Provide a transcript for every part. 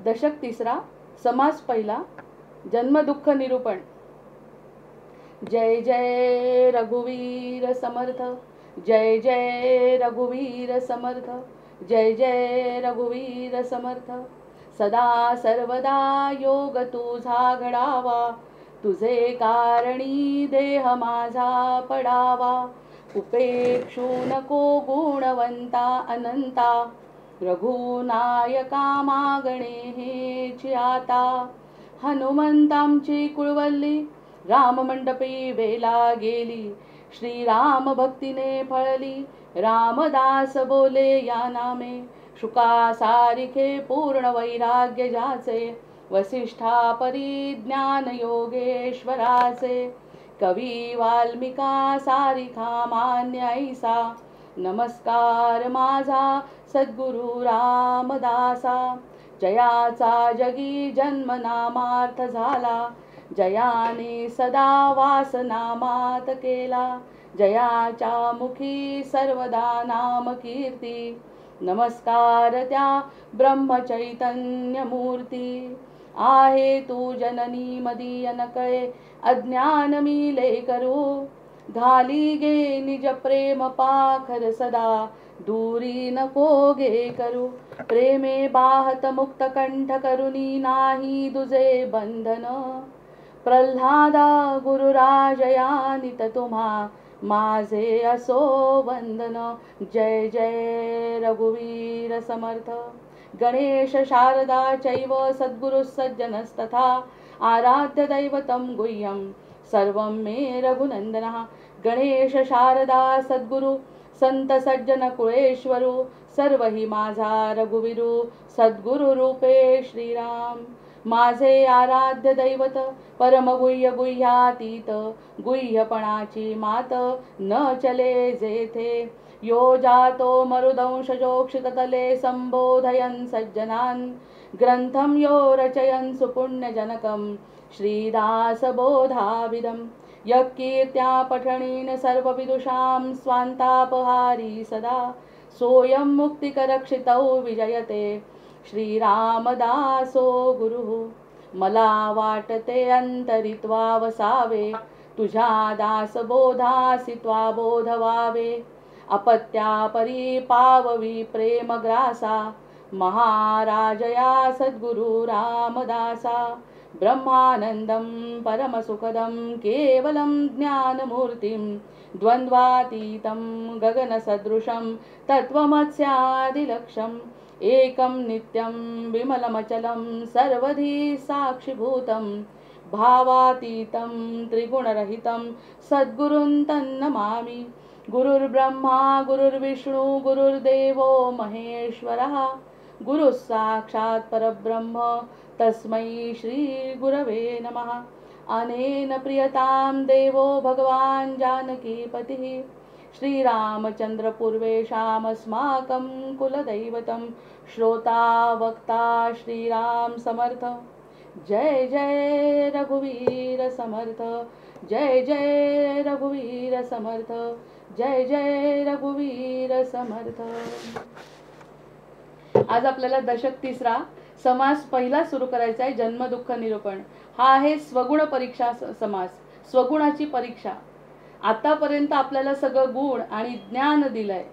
दशक तिसरा, समास पहिला, जन्म दुःख निरूपण। जय जय रघुवीर समर्थ, जय जय रघुवीर समर्थ, जय जय रघुवीर समर्थ। सदा सर्वदा योग तुझा घडावा, तुझे कारणी देह माझा पडावा। उपेक्षू नको गुणवंता अनंता, रघुनायका मागणे हेची आता। हनुमंतांची कुळवल्ली राम मंडपी वेला गेली, श्रीराम भक्तीने फळली, रामदास बोले या नामे। शुका सारिखे पूर्ण वैराग्य ज्याचे, वसिष्ठा परिज्ञान योगेश्वराचे। कवी वाल्मिका सारिखा मान्य ऐसा, नमस्कार माझा सद्गुरु रामदासा। जयाचा जगी जन्म नामार्थ झाला, जयाने सदा वासनामात केला। जयाच्या मुखी सर्वदा नाम कीर्ती, नमस्कार त्या ब्रह्मचैतन्य मूर्ती। आहे तू जननी मदीय नकळे, अज्ञान मी लेकरू। घाली गे निज प्रेम पाखर सदा, दूरी नको गे करू। प्रेमे बाहत मुक्त कंठ करुणी, नाही दुजे बंधन। प्रल्हादा गुरुराजया नित तुम्हा, माझे असो वंदन। जय जय रघुवीर समर्थ। गणेश शारदा चैव सद्गुरु सज्जनस्तथा, आराध्य दैवतं गुह्यं सर्वं मे रघुनंदनः। गणेश शारदा सद्गुरु संत सज्जन कुळेश्वरू, सर्व ही माझा रघुवीरू, सद्गुरु रूपे श्रीराम। माझे आराध्य दैवत परमगुह्य गुह्यातीत, गुह्यपणाची मात न चले जेथे। यो जातो मरुदंशजोक्षित तले, संबोधयन् सज्जनान् ग्रंथं यो रचयन् सुपुण्यजनकं, श्रीदासबोधाविदम्। यत्कीर्त्या पठणीन सर्वविदुषां स्वान्तापहारी सदा, सोऽयं मुक्तिकरक्षितौ विजयते, श्रीरामदासो गुरुः। मला वाटते अंतरित्वा वसावे, तुझ्या दासबोधासी त्वा बोध व्हावे। अपत्यापरी पाववी प्रेमग्रासा, महाराजया सद्गुरु रामदासा। ब्रह्मानंदं परमसुखदं केवलं ज्ञानमूर्तिं, द्वन्द्वातीतं गगनसदृशं तत्त्वमस्यादिलक्ष्यम्। एकं नित्यं विमलमचलं सर्वधी साक्षिभूतं, भावातीतं त्रिगुणरहितं सद्गुरुं तन्नमामि। गुरुर्ब्रह्मा गुरुर्विष्णु गुरुर्देवो महेश्वरः, गुरुः साक्षात् परब्रह्म तस्मै श्री गुरवे नमः। अनेन प्रियतां देवो भगवान् जानकीपतिः, श्रीरामचंद्र पूर्वेशामस्माकं कुलदैवतं। श्रोता वक्ता श्रीराम समर्थ। जय जय रघुवीर समर्थ, जय जय रघुवीर समर्थ, जय जय रघुवीर समर्थ। आज आपल्याला दशक तिसरा, समास पहिला सुरू करायचा आहे, जन्म दुःख निरूपण। हा आहे स्वगुण परीक्षा समास, स्वगुणाची परीक्षा। आतापर्यंत आपल्याला सगळं गुण आणि ज्ञान दिलंय।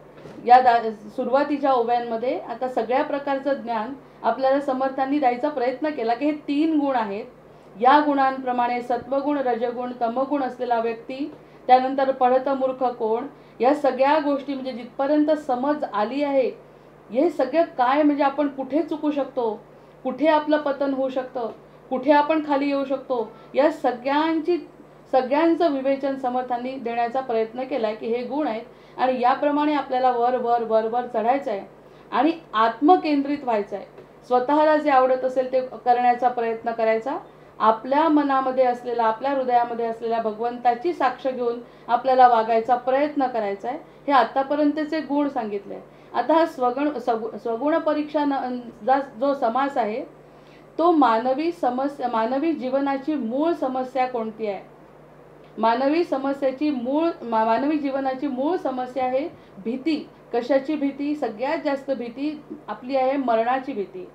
या सुरुवातीच्या ओव्यांमध्ये आता सगळ्या प्रकारचं ज्ञान आपल्याला समर्थांनी द्यायचा प्रयत्न केला की हे 3 गुण आहेत। या गुणांप्रमाणे सत्वगुण, रजगुण, तमगुण असलेला व्यक्ती, त्यानंतर पढत मूर्ख कोण, या सगळ्या गोष्टी म्हणजे जिथपर्यंत समज आली आहे, हे सगळं काय म्हणजे आपण कुठे चुकू शकतो, कुठे आपलं पतन होऊ शकतं, कुठे आपण खाली येऊ शकतो, या सगळ्यांचं विवेचन समर्थांनी देण्याचा प्रयत्न केलाय की हे गुण आहेत आणि याप्रमाणे आपल्याला वर वर वर वर चढायचं आहे आणि आत्मकेंद्रित व्हायचं आहे। स्वतःला जे आवडत असेल ते करण्याचा प्रयत्न करायचा। आपल्या मनामध्ये असलेला, आपल्या हृदयामध्ये असलेल्या भगवंताची साक्ष घेऊन आपल्याला वागायचा प्रयत्न करायचा आहे। हे आतापर्यंतचे गुण सांगितले। आता हा स्वगुण परीक्षा जो समास आहे तो मानवी जीवनाची मूळ समस्या कोणती आहे? मानवी जीवनाची मूळ समस्या आहे भीती। कशाची भीती? सगळ्यात जास्त भीती आपली आहे मरणाची भीती।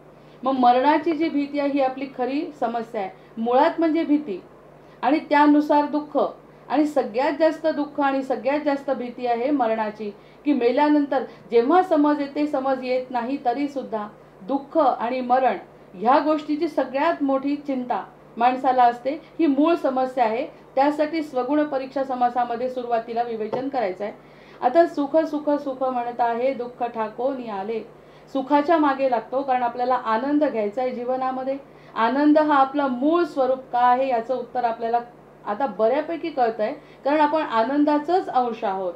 मग मरणाची जी भीती आहे ही आपली खरी समस्या आहे, मुळात म्हणजे भीती आणि त्यानुसार दुःख. आणि सगळ्यात जास्त दुःख आणि सगळ्यात जास्त भीती आहे मरणाची, की मेल्यानंतर जेव्हा समज येते, समज येत नाही तरी सुद्धा दुःख आणि मरण ह्या गोष्टीची सगळ्यात मोठी चिंता माणसाला असते. ही मूळ समस्या आहे. त्यासाठी स्वगुण परीक्षा समासामध्ये सुरुवातीला विवेचन करायचं आहे. आता सुख सुख सुख म्हणत आहे, दुःख ठाकोनी आले. सुखाच्या मागे लागतो कारण आपल्याला आनंद घ्यायचा आहे जीवनामध्ये. आनंद हा आपला मूळ स्वरूप का आहे याचं उत्तर आपल्याला आता बऱ्यापैकी कळत आहे, कारण आपण आनंदाचंच अंश आहोत.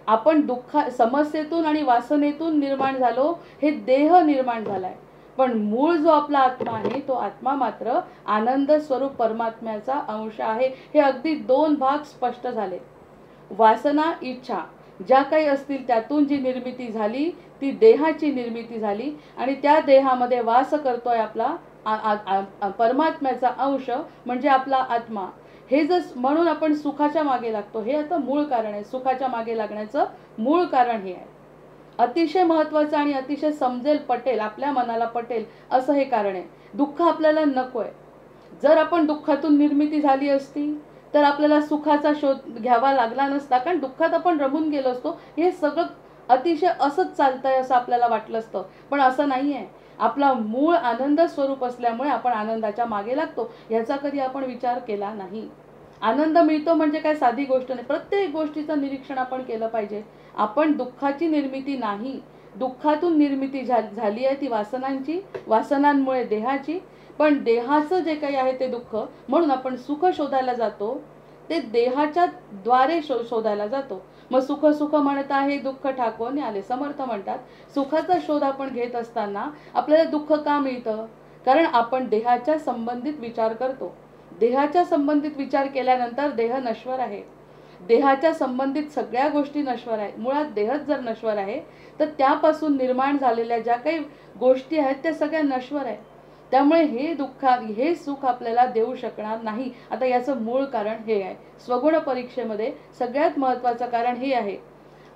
आपण समस्येतून आणि वासनेतून निर्माण झालो, हे देह निर्माण झालाय, पण मूळ जो आपला आत्मा आहे तो आत्मा मात्र आनंद स्वरूप परमात्म्याचा अंश आहे. हे अगदी दोन भाग स्पष्ट झाले. वासना, इच्छा ज्या काही असतील त्यातून जी निर्मिती झाली ती देहाची निर्मिती झाली आणि त्या देहामध्ये वास करतोय आपला परमात्म्याचा अंश म्हणजे आपला आत्मा. हे म्हणून आपण सुखाच्या मागे लागतो. हे आता मूळ कारण आहे. सुखाच्या मागे लागण्याचं मूळ कारण हे आहे. अतिशय महत्वाचं आणि अतिशय समजेल, पटेल, आपल्या मनाला पटेल असं हे कारण आहे. दुःख आपल्याला नकोय. जर आपण दुःखातून निर्मिती झाली असती तर आपल्याला सुखाचा शोध घ्यावा लागला नसता, कारण दुःखात आपण रमून गेलो असतो. हे सगळं अतिशय असंच चालतंय असं आपल्याला वाटलं असतं, पण असं नाही आहे. आपला मूळ आनंद स्वरूप असल्यामुळे आपण आनंदाच्या मागे लागतो. याचा कधी आपण विचार केला नाही. आनंद मिळतो म्हणजे काय साधी गोष्ट नाही. प्रत्येक गोष्टीचं निरीक्षण आपण केलं पाहिजे. आपण दुःखाची निर्मिती नाही, दुःखातून निर्मिती झाली आहे ती वासनांची, वासनांमुळे देहाची. पण देहाचं जे काही आहे ते दुःख, म्हणून आपण सुख शोधायला जातो ते देहाच्या द्वारे शोधायला जातो. मग सुख सुख म्हणत आहे, दुःख ठाकोनी आले. समर्थ म्हणतात सुखाचा शोध आपण घेत असताना आपल्याला दुःख का मिळतं? कारण आपण देहाच्या संबंधित विचार करतो. देहाच्या संबंधित विचार केल्यानंतर देह नश्वर आहे. देहाच्या संबंधित सगळ्या गोष्टी नश्वर आहेत. मुळात देहच जर नश्वर आहे तर त्यापासून निर्माण झालेल्या ज्या काही गोष्टी आहेत त्या सगळ्या नश्वर आहेत. त्यामुळे हे सुख आपल्याला देऊ शकणार नाही. आता याचं मूळ कारण हे आहे. स्वगुण परीक्षेमध्ये सगळ्यात महत्वाचं कारण हे आहे.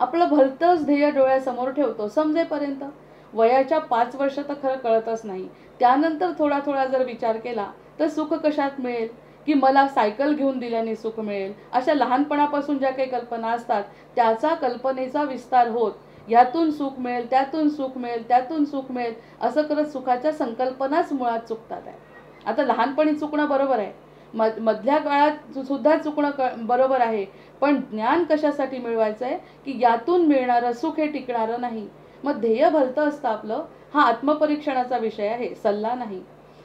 आपलं भलतंच ध्येय डोळ्यासमोर ठेवतो समजेपर्यंत. वयाच्या 5 वर्ष तर खरं कळतच नाही. त्यानंतर थोडा थोडा जर विचार केला तर सुख कशात मिळेल, की मला सायकल घेऊन दिल्याने सुख मिळेल, अशा लहानपणापासून ज्या काही कल्पना असतात त्याचा कल्पनेचा विस्तार होत यातून सुख मिळेल, त्यातून सुख मिळेल, त्यातून सुख मिळेल असं करत सुखाच्या संकल्पनाच मुळात चुकतात आहे. आता लहानपणी चुकणं बरोबर आहे, मधल्या काळात सुद्धा चुकणं बरोबर आहे, पण ज्ञान कशासाठी मिळवायचं आहे, की यातून मिळणारं सुख हे टिकणारं नाही. मग ध्येय भलतं असतं आपलं. हा आत्मपरीक्षणाचा विषय आहे, सल्ला नाही.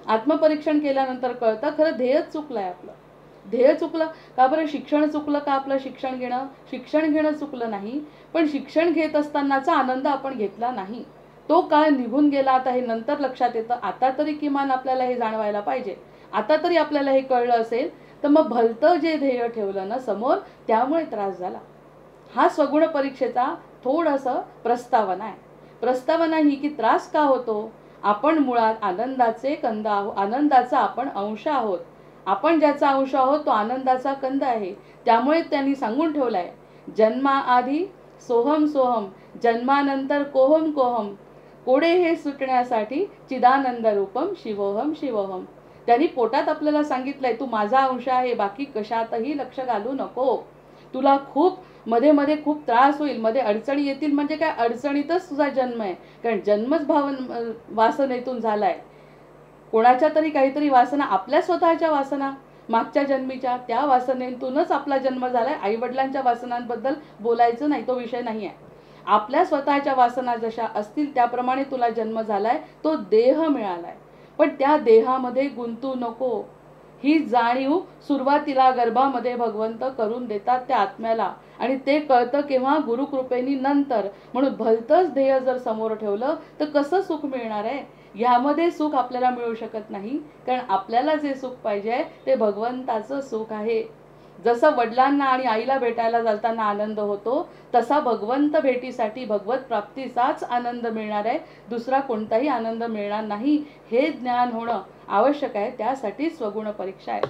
आत्मपरीक्षण केल्यानंतर कळतं खरं ध्येयच चुकलंय आपलं. ध्येय चुकलं का बरं? शिक्षण चुकलं का आपलं? शिक्षण घेणं चुकलं नाही, पण शिक्षण घेत असतानाचा आनंद आपण घेतला नाही. तो काळ निघून गेला. आता हे नंतर लक्षात येतं. आता तरी किमान आपल्याला हे जाणवायला पाहिजे. आता तरी आपल्याला हे कळलं असेल तर मग भलतं जे ध्येय ठेवलं ना समोर त्यामुळे त्रास झाला. हा स्वगुण परीक्षेचा थोडंसं प्रस्तावना आहे. प्रस्तावना ही की त्रास का होतो? आपण मुळात आनंदाचे कंद आहोत. आनंदाचा आपण अंश आहोत. आपण ज्याचा अंश आहोत तो आनंदाचा कंद आहे. त्यामुळे त्यांनी सांगून ठेवलाय, जन्माआधी सोहम सोहम, जन्मानंतर कोहम कोहम, कोडे हे सुटण्यासाठी चिदानंद रूपम शिवोहम शिवोहम. त्यांनी पोटात आपल्याला सांगितलंय तू माझा अंश आहे, बाकी कशातही लक्ष घालू नको. तुला खूप मध्ये मध्ये खूप त्रास होईल, मध्ये अडचणी येतील, म्हणजे काय अडचणीतच तुझा जन्म आहे. कारण जन्मच वासनेतून झालाय. कोणाच्या तरी काहीतरी वासना, आपल्या स्वतःच्या वासना मागच्या जन्मीच्या, त्या वासनेतूनच आपला जन्म झालाय. आई वडिलांच्या वासनांबद्दल बोलायचं नाही, तो विषय नाही आहे. आपल्या स्वतःच्या वासना जशा असतील त्याप्रमाणे तुला जन्म झालाय, तो देह मिळालाय. पण त्या देहामध्ये गुंतू नको. ही जाणीव सुरुवातीला गर्भामध्ये भगवंत करून देतात त्या आत्म्याला, आणि ते कळतं केव्हा? गुरुकृपेनी नंतर. म्हणून भलतंच ध्येय जर समोर ठेवलं तर कसं सुख मिळणार आहे? यामध्ये सुख आपल्याला मिळू शकत नाही, कारण आपल्याला जे सुख पाहिजे ते भगवंताचं सुख आहे. जसं वडिलांना आणि आईला भेटायला जाताना आनंद होतो, तसा भगवंत भेटीसाठी भगवत प्राप्तीचाच आनंद मिळणार आहे. दुसरा कोणताही आनंद मिळणार नाही. हे ज्ञान होणं आवश्यक आहे. त्यासाठी स्वगुण परीक्षा आहे.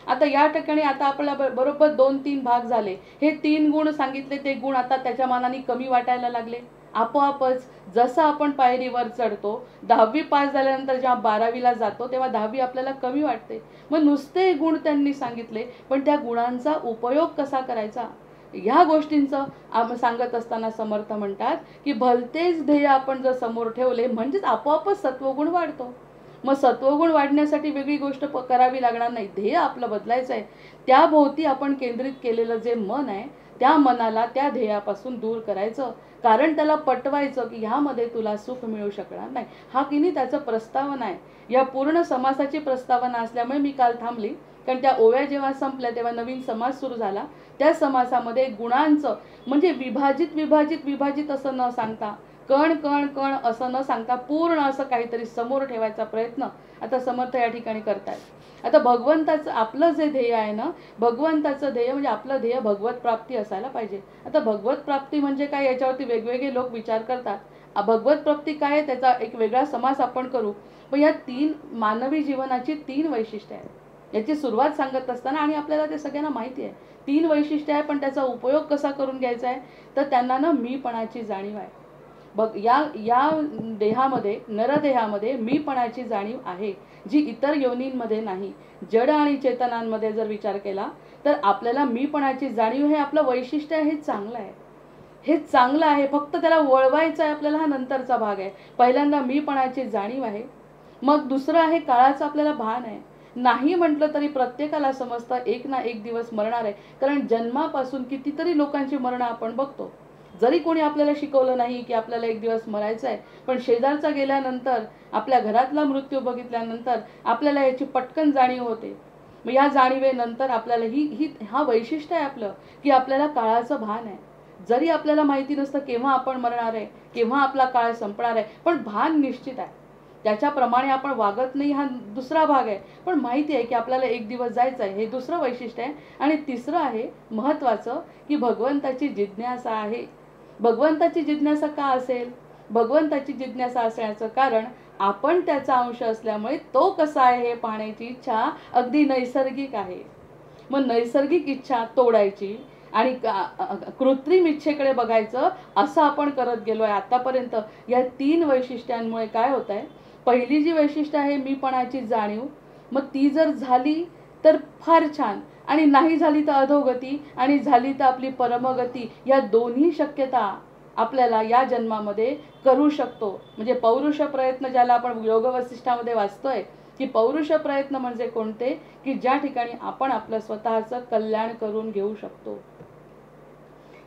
आता या ठिकाणी आता आपल्याला बरोबर 2-3 भाग झाले. हे 3 गुण सांगितले, ते गुण आता त्याच्या मानाने कमी वाटायला लागले. आपोआपच जसं आपण पायरीवर चढतो, 10वी पास झाल्यानंतर जेव्हा 12वीला जातो तेव्हा 10वी आपल्याला कमी वाटते. मग नुसते गुण त्यांनी सांगितले, पण त्या गुणांचा उपयोग कसा करायचा ह्या गोष्टींचं सांगत असताना समर्थ म्हणतात की भलतेच ध्येय आपण जर समोर ठेवले म्हणजेच आपोआपच सत्वगुण वाढतो. मग सत्वगुण वाढण्यासाठी वेगळी गोष्ट करावी लागणार नाही. ध्येय आपलं बदलायचं आहे. त्याभोवती आपण केंद्रित केलेलं जे मन आहे त्या मनाला त्या ध्येयापासून दूर करायचं, कारण त्याला पटवायचं की ह्यामध्ये तुला सुख मिळू शकणार नाही. हा की नाही त्याचं प्रस्तावना आहे. या पूर्ण समासाची प्रस्तावना असल्यामुळे मी काल थांबली, कारण त्या ओव्या जेव्हा संपल्या तेव्हा नवीन समास सुरू झाला. त्या समासामध्ये गुणांचं म्हणजे विभाजित विभाजित विभाजित असं न सांगता, कण कण कण असं न सांगता पूर्ण असं काहीतरी समोर ठेवायचा प्रयत्न आता समर्थ या ठिकाणी करतायत. आता भगवंताचं आपलं जे ध्येय आहे ना, भगवंताचं ध्येय म्हणजे आपलं ध्येय भगवत प्राप्ती असायला पाहिजे. आता भगवत प्राप्ती म्हणजे काय याच्यावरती वेगवेगळे लोक विचार करतात. भगवत प्राप्ती काय आहे त्याचा एक वेगळा समास आपण करू. पण या 3 मानवी जीवनाची 3 वैशिष्ट्ये आहेत याची सुरुवात सांगत असताना, आणि आपल्याला ते सगळ्यांना माहिती आहे 3 वैशिष्ट्ये आहे, पण त्याचा उपयोग कसा करून घ्यायचा आहे तर त्यांना ना मीपणाची जाणीव आहे. बघ या या देहामध्ये नरदेहामध्ये मीपणाची जाणीव आहे जी इतर योनींमध्ये नाही. जड आणि चेतनांमध्ये जर विचार केला तर आपल्याला मीपणाची जाणीव हे आपलं वैशिष्ट्य आहे. हे चांगलं आहे, हे चांगलं आहे. फक्त त्याला वळवायचं आहे आपल्याला, हा नंतरचा भाग आहे. पहिल्यांदा मीपणाची जाणीव आहे. मग दुसरं आहे काळाचं आपल्याला भान आहे. नाही म्हटलं तरी प्रत्येकाला समजतं एक ना एक दिवस मरणार आहे, कारण जन्मापासून कितीतरी लोकांची मरणं आपण बघतो. जरी कोणी आपल्याला शिकवलं नाही की आपल्याला एक दिवस मरायचं आहे, पण शेजारचा गेल्यानंतर आपल्या घरातला मृत्यू बघितल्यानंतर आपल्याला याची पटकन जाणीव होते. मग या जाणीवेनंतर आपल्याला हा वैशिष्ट्य आहे आपलं की आपल्याला काळाचं भान आहे. जरी आपल्याला माहिती नसतं केव्हा आपण मरणार आहे, केव्हा आपला काळ संपणार आहे, पण भान निश्चित आहे. त्याच्याप्रमाणे आपण वागत नाही हा दुसरा भाग आहे, पण माहिती आहे की आपल्याला एक दिवस जायचं आहे, हे दुसरं वैशिष्ट्य आहे. आणि तिसरं आहे महत्त्वाचं की भगवंताची जिज्ञासा आहे. भगवंताची जिज्ञासा का असेल? भगवंताची जिज्ञासा असण्याचं कारण आपण त्याचा अंश असल्यामुळे तो कसा आहे हे पाहण्याची इच्छा अगदी नैसर्गिक आहे. मग नैसर्गिक इच्छा तोडायची आणि कृत्रिम इच्छेकडे बघायचं असं आपण करत गेलोय आतापर्यंत. या 3 वैशिष्ट्यांमुळे काय होत आहे, पहिली जी वैशिष्ट्य आहे मीपणाची जाणीव, मग ती जर झाली तर फार छान, आणि नाही झाली तर अधोगती, आणि झाली तर आपली परमगती. या दोन्ही शक्यता आपल्याला या जन्मामध्ये करू शकतो. म्हणजे पौरुष प्रयत्न ज्याला आपण योग वसिष्ठामध्ये वाचतोय की पौरुष प्रयत्न म्हणजे कोणते, की ज्या ठिकाणी आपण आपलं स्वतःचं कल्याण करून घेऊ शकतो.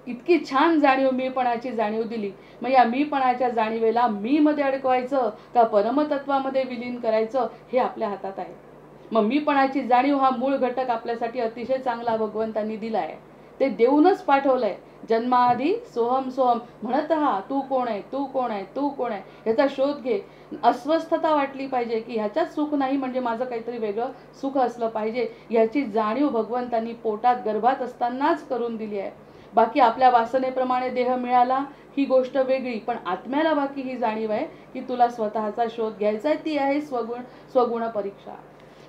इतकी छान जाणीव मीपणाची जाणीव दिली. मग या मीपणाच्या जाणीवेला मी मध्ये अडकवायचं का परमतत्वामध्ये विलीन करायचं हे आपल्या हातात आहे. मग मीपणाची जाणीव हा मूळ घटक आपल्यासाठी अतिशय चांगला भगवंतांनी दिला आहे. ते देऊनच पाठवलंय. जन्माआधी सोहम सोहम म्हणत राहा, तू कोण आहे, तू कोण आहे, तू कोण आहे, ह्याचा शोध घे. अस्वस्थता वाटली पाहिजे की ह्याच्यात सुख नाही म्हणजे माझं काहीतरी वेगळं सुख असलं पाहिजे, याची जाणीव भगवंतांनी पोटात गर्भात असतानाच करून दिली आहे. बाकी आपल्या वासनेप्रमाणे देह मिळाला ही गोष्ट वेगळी, पण आत्म्याला बाकी ही जाणीव आहे की तुला स्वतःचा शोध घ्यायचा आहे. ती आहे स्वगुण परीक्षा.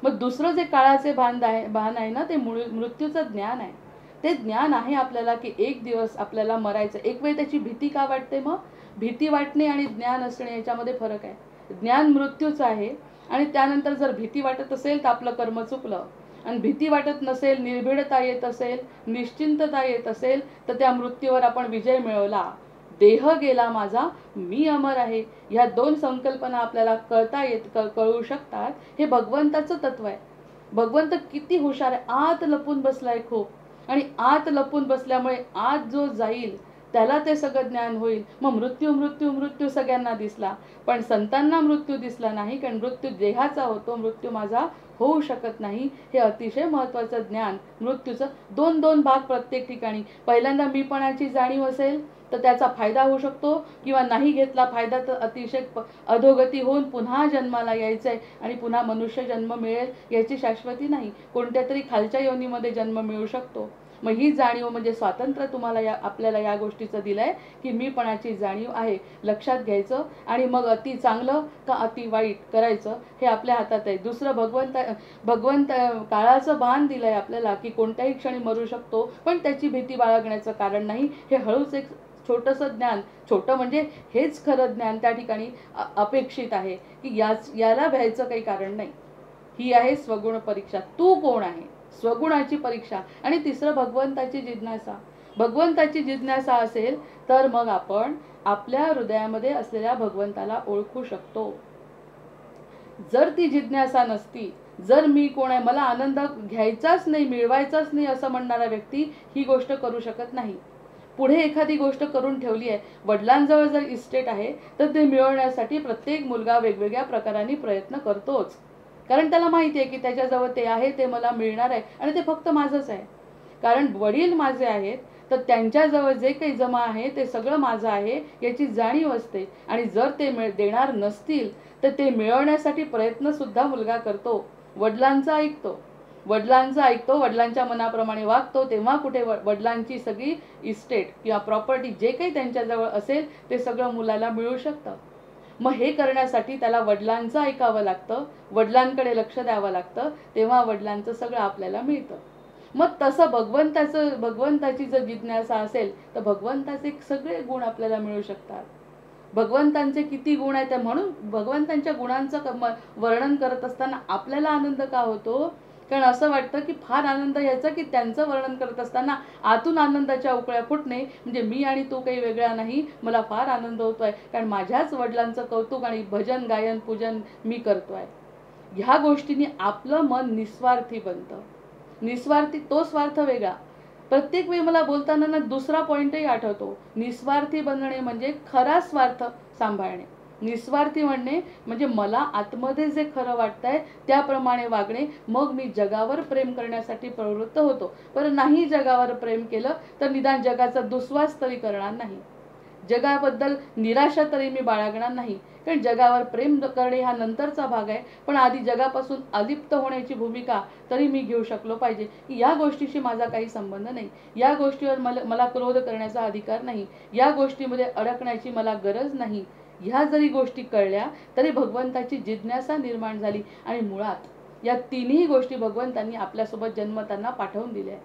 मग दुसरं जे काळाचे भान आहे ना, ते मृत्यूचं ज्ञान आहे. ते ज्ञान आहे आपल्याला की एक दिवस आपल्याला मरायचं. एक वेळ त्याची भीती का वाटते? मग भीती वाटणे आणि ज्ञान असणे याच्यामध्ये फरक आहे. ज्ञान मृत्यूचं आहे, आणि त्यानंतर जर भीती वाटत असेल तर आपलं कर्म चुकलं, आणि भीती वाटत नसेल, निर्भीडता येत असेल, निश्चिंतता येत असेल, तर त्या मृत्यूवर आपण विजय मिळवला. देह गेला माझा, मी अमर आहे. ह्या 2 संकल्पना आपल्याला कळू शकतात. हे भगवंताचं तत्व आहे. भगवंत किती हुशार आहे, आत लपून बसलाय खूप, आणि आत लपून बसल्यामुळे आत जो जाईल त्याला ते सगळं ज्ञान होईल. मग मृत्यू मृत्यू मृत्यू सगळ्यांना दिसला, पण संतांना मृत्यू दिसला नाही, कारण मृत्यू देहाचा होतो, मृत्यू माझा होऊ शकत नाही. हे अतिशय महत्त्वाचं ज्ञान मृत्यूचं. 2 भाग प्रत्येक ठिकाणी. पहिल्यांदा मीपणाची जाणीव असेल तर त्याचा फायदा होऊ शकतो, किंवा नाही घेतला फायदा तर अतिशय अधोगती होऊन पुन्हा जन्माला यायचंय, आणि पुन्हा मनुष्य जन्म मिळेल याची शाश्वती नाही. कोणत्या तरी खालच्या योनीमध्ये जन्म मिळू शकतो. मग ही जाणीव म्हणजे स्वातंत्र्य तुम्हाला आपल्याला या गोष्टीचं दिलंय की मीपणाची जाणीव आहे, लक्षात घ्यायचं. आणि मग अति चांगलं का अति वाईट करायचं हे आपल्या हातात आहे. दुसरं भगवंत काळाचं भान दिलंय आपल्याला की कोणत्याही क्षणी मरू शकतो, पण त्याची भीती बाळगण्याचं कारण नाही. हे हळूच एक छोटंसं ज्ञान, छोटं म्हणजे हेच खरं ज्ञान त्या ठिकाणी अपेक्षित आहे की याला भ्यायचं काही कारण नाही. ही आहे स्वगुण परीक्षा. तू कोण आहे, स्वगुणाची परीक्षा. आणि तिसरं भगवंताची जिज्ञासा. भगवंताची जिज्ञासा असेल तर मग आपण आपल्या हृदयामध्ये असलेल्या भगवंताला ओळखू शकतो. जर ती जिज्ञासा नसती, जर मी कोण आहे, मला आनंद घ्यायचाच नाही, मिळवायचाच नाही असं म्हणणारा व्यक्ती ही गोष्ट करू शकत नाही. पुढे एखादी गोष्ट करून ठेवली आहे, वडिलांजवळ जर इस्टेट आहे तर ते मिळवण्यासाठी प्रत्येक मुलगा वेगवेगळ्या प्रकाराने प्रयत्न करतोच. कारण त्याला माहिती आहे की त्याच्याजवळ ते आहे, ते मला मिळणार आहे आणि ते फक्त माझंच आहे. कारण वडील माझे आहेत तर त्यांच्याजवळ जे काही जमा आहे ते सगळं माझं आहे याची जाणीव असते. आणि जर ते देणार नसतील तर ते मिळवण्यासाठी प्रयत्न सुद्धा मुलगा करतो. वडिलांचा ऐकतो, वडिलांच्या मनाप्रमाणे वागतो. तेव्हा कुठे वडिलांची सगळी इस्टेट किंवा प्रॉपर्टी जे काही त्यांच्याजवळ असेल ते सगळं मुलाला मिळू शकतं. मग हे करण्यासाठी त्याला वडिलांचं ऐकावं लागतं, वडिलांकडे लक्ष द्यावं लागतं. तेव्हा वडिलांचं सगळं आपल्याला मिळतं. मग तसं भगवंताची जर जिज्ञासा असेल तर भगवंताचे सगळे गुण आपल्याला मिळू शकतात. भगवंतांचे किती गुण आहेत, म्हणून भगवंतांच्या गुणांचं वर्णन करत असताना आपल्याला आनंद का होतो? कारण असं वाटतं की फार आनंद यायचा की त्यांचं वर्णन करत असताना आतून आनंदाच्या उकळ्या फुटणे, म्हणजे मी आणि तू काही वेगळा नाही, मला फार आनंद होतोय कारण माझ्याच वडिलांचं कौतुक आणि भजन गायन पूजन मी करतोय. ह्या गोष्टींनी आपलं मन निस्वार्थी बनतं. निस्वार्थी, तो स्वार्थ वेगळा. प्रत्येक वेळी मला बोलताना ना दुसरा पॉइंटही आठवतो. निस्वार्थी बनणे म्हणजे खरा स्वार्थ सांभाळणे. निस्वार्थी म्हणणे म्हणजे मला आतमध्ये जे खरं वाटतंय त्याप्रमाणे वागणे. मग मी जगावर प्रेम करण्यासाठी प्रवृत्त होतो. पण नाही जगावर प्रेम केलं तर निदान जगाचा दुस्वास तरी करणार नाही, जगाबद्दल निराशा तरी मी बाळगणार नाही. कारण जगावर प्रेम करणे हा नंतरचा भाग आहे, पण आधी जगापासून अलिप्त होण्याची भूमिका तरी मी घेऊ शकलो पाहिजे. या गोष्टीशी माझा काही संबंध नाही, या गोष्टीवर मला क्रोध करण्याचा अधिकार नाही, या गोष्टीमध्ये अडकण्याची मला गरज नाही. ह्या जरी गोष्टी कळल्या तरी भगवंताची जिज्ञासा निर्माण झाली. आणि मुळात या तिन्ही गोष्टी भगवंतांनी आपल्यासोबत जन्मताना पाठवून दिल्या.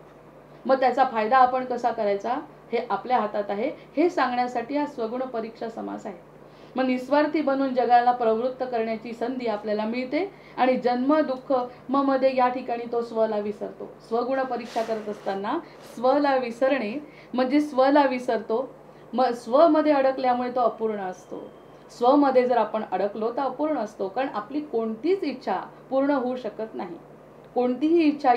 मग त्याचा फायदा आपण कसा करायचा हे आपल्या हातात आहे. हे सांगण्यासाठी हा स्वगुण परीक्षा समास आहे. मग निस्वार्थी बनून जगाला प्रवृत्त करण्याची संधी आपल्याला मिळते. आणि जन्म दुःख मध्ये या ठिकाणी तो स्वला विसरतो. स्वगुण परीक्षा करत असताना स्वला विसरणे म्हणजे स्वला विसरतो. मग स्वमध्ये अडकल्यामुळे तो अपूर्ण असतो. स्वमध्ये जर आपण अडकलो तर अपूर्ण असतो. कारण आपली कोणतीच इच्छा पूर्ण होऊ शकत नाही. कोणतीही इच्छा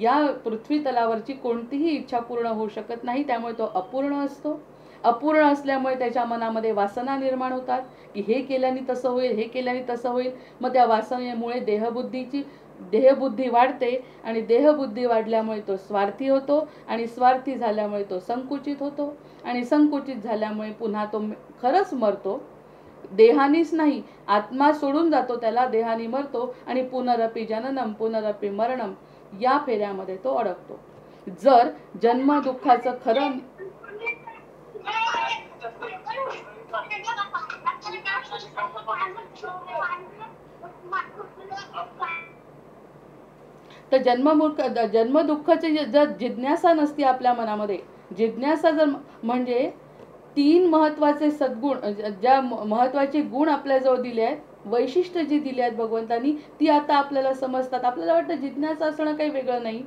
या पृथ्वी तलावरची कोणतीही इच्छा पूर्ण होऊ शकत नाही. त्यामुळे तो अपूर्ण असतो. अपूर्ण असल्यामुळे त्याच्या मनामध्ये वासना निर्माण होतात की हे केल्याने तसं होईल, हे केल्याने तसं होईल. मग त्या वासनेमुळे देहबुद्धी वाढते आणि देहबुद्धी वाढल्यामुळे तो स्वार्थी होतो आणि स्वार्थी झाल्यामुळे तो संकुचित होतो आणि संकुचित झाल्यामुळे पुन्हा तो खरंच मरतो. देहानीच नाही, आत्मा सोडून जातो त्याला, देहानी मरतो आणि पुनरपि जननम पुनरपि मरणम या फेऱ्यामध्ये तो अडकतो. जर जन्म दुःखाचं खरं तर जन्म दुःखाची जर जिज्ञासा नसती आपल्या मनामध्ये, जिज्ञासा जर म्हणजे तीन महत्वाचे सद्गुण, ज्या महत्वाचे गुण आपल्याजवळ दिले आहेत, वैशिष्ट्य जी दिली आहेत भगवंतांनी, ती आता आपल्याला समजतात. आपल्याला वाटतं जिज्ञासा असणं काही वेगळं नाही.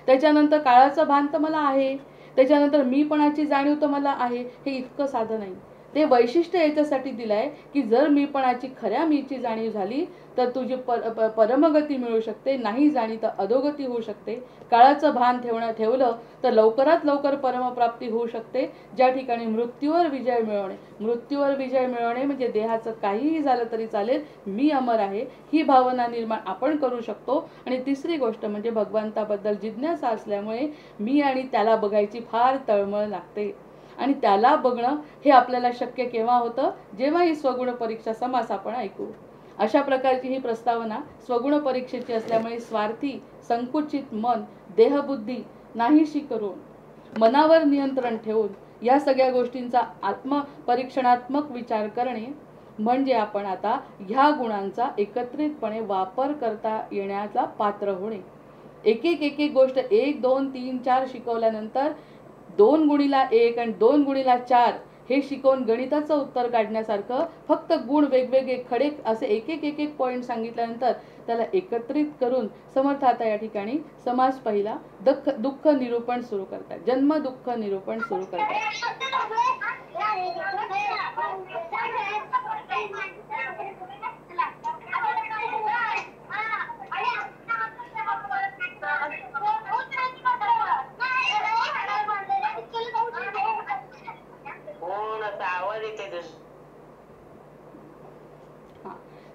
त्याच्यानंतर काळाचं भान तर मला आहे, त्याच्यानंतर मीपणाची जाणीव तर मला आहे. हे इतकं साधं नाही. ते वैशिष्ट्य याच्यासाठी दिलं आहे की जर मीपणाची खऱ्या मीची जाणीव झाली तर तुझी परमगती मिळू शकते, नाही जाणी तर अधोगती होऊ शकते. काळाचं भान ठेवलं तर लवकरात लवकर परमप्राप्ती होऊ शकते. ज्या ठिकाणी मृत्यूवर विजय मिळवणे म्हणजे देहाचं काहीही झालं तरी चालेल, मी अमर आहे ही भावना निर्माण आपण करू शकतो. आणि तिसरी गोष्ट म्हणजे भगवंताबद्दल जिज्ञासा असल्यामुळे मी आणि त्याला बघायची फार तळमळ लागते. आणि त्याला बघणं हे आपल्याला शक्य केव्हा होतं? जेव्हा ही स्वगुण परीक्षा समास आपण ऐकू. अशा प्रकारची ही प्रस्तावना स्वगुण परीक्षेची असल्यामुळे स्वार्थी संकुचित मन, देहबुद्धी नाहीशी करून मनावर नियंत्रण ठेवून या सगळ्या गोष्टींचा आत्मपरीक्षणात्मक विचार करणे म्हणजे आपण आता ह्या गुणांचा एकत्रितपणे वापर करता येण्याचा पात्र होणे. एक एक गोष्ट 1 2 3 4 शिकवल्यानंतर 2 गुणिला 1 आणि 2 गुणिला 4 हे शिकवून गणिताचं उत्तर काढण्यासारखं फक्त गुण वेगवेगळे खडे असे एक एक एक एक पॉईंट सांगितल्यानंतर त्याला एकत्रित करून समर्थ आता या ठिकाणी समास पहिला दुःख निरूपण सुरू करतात, जन्म दुःख निरूपण सुरू करतात.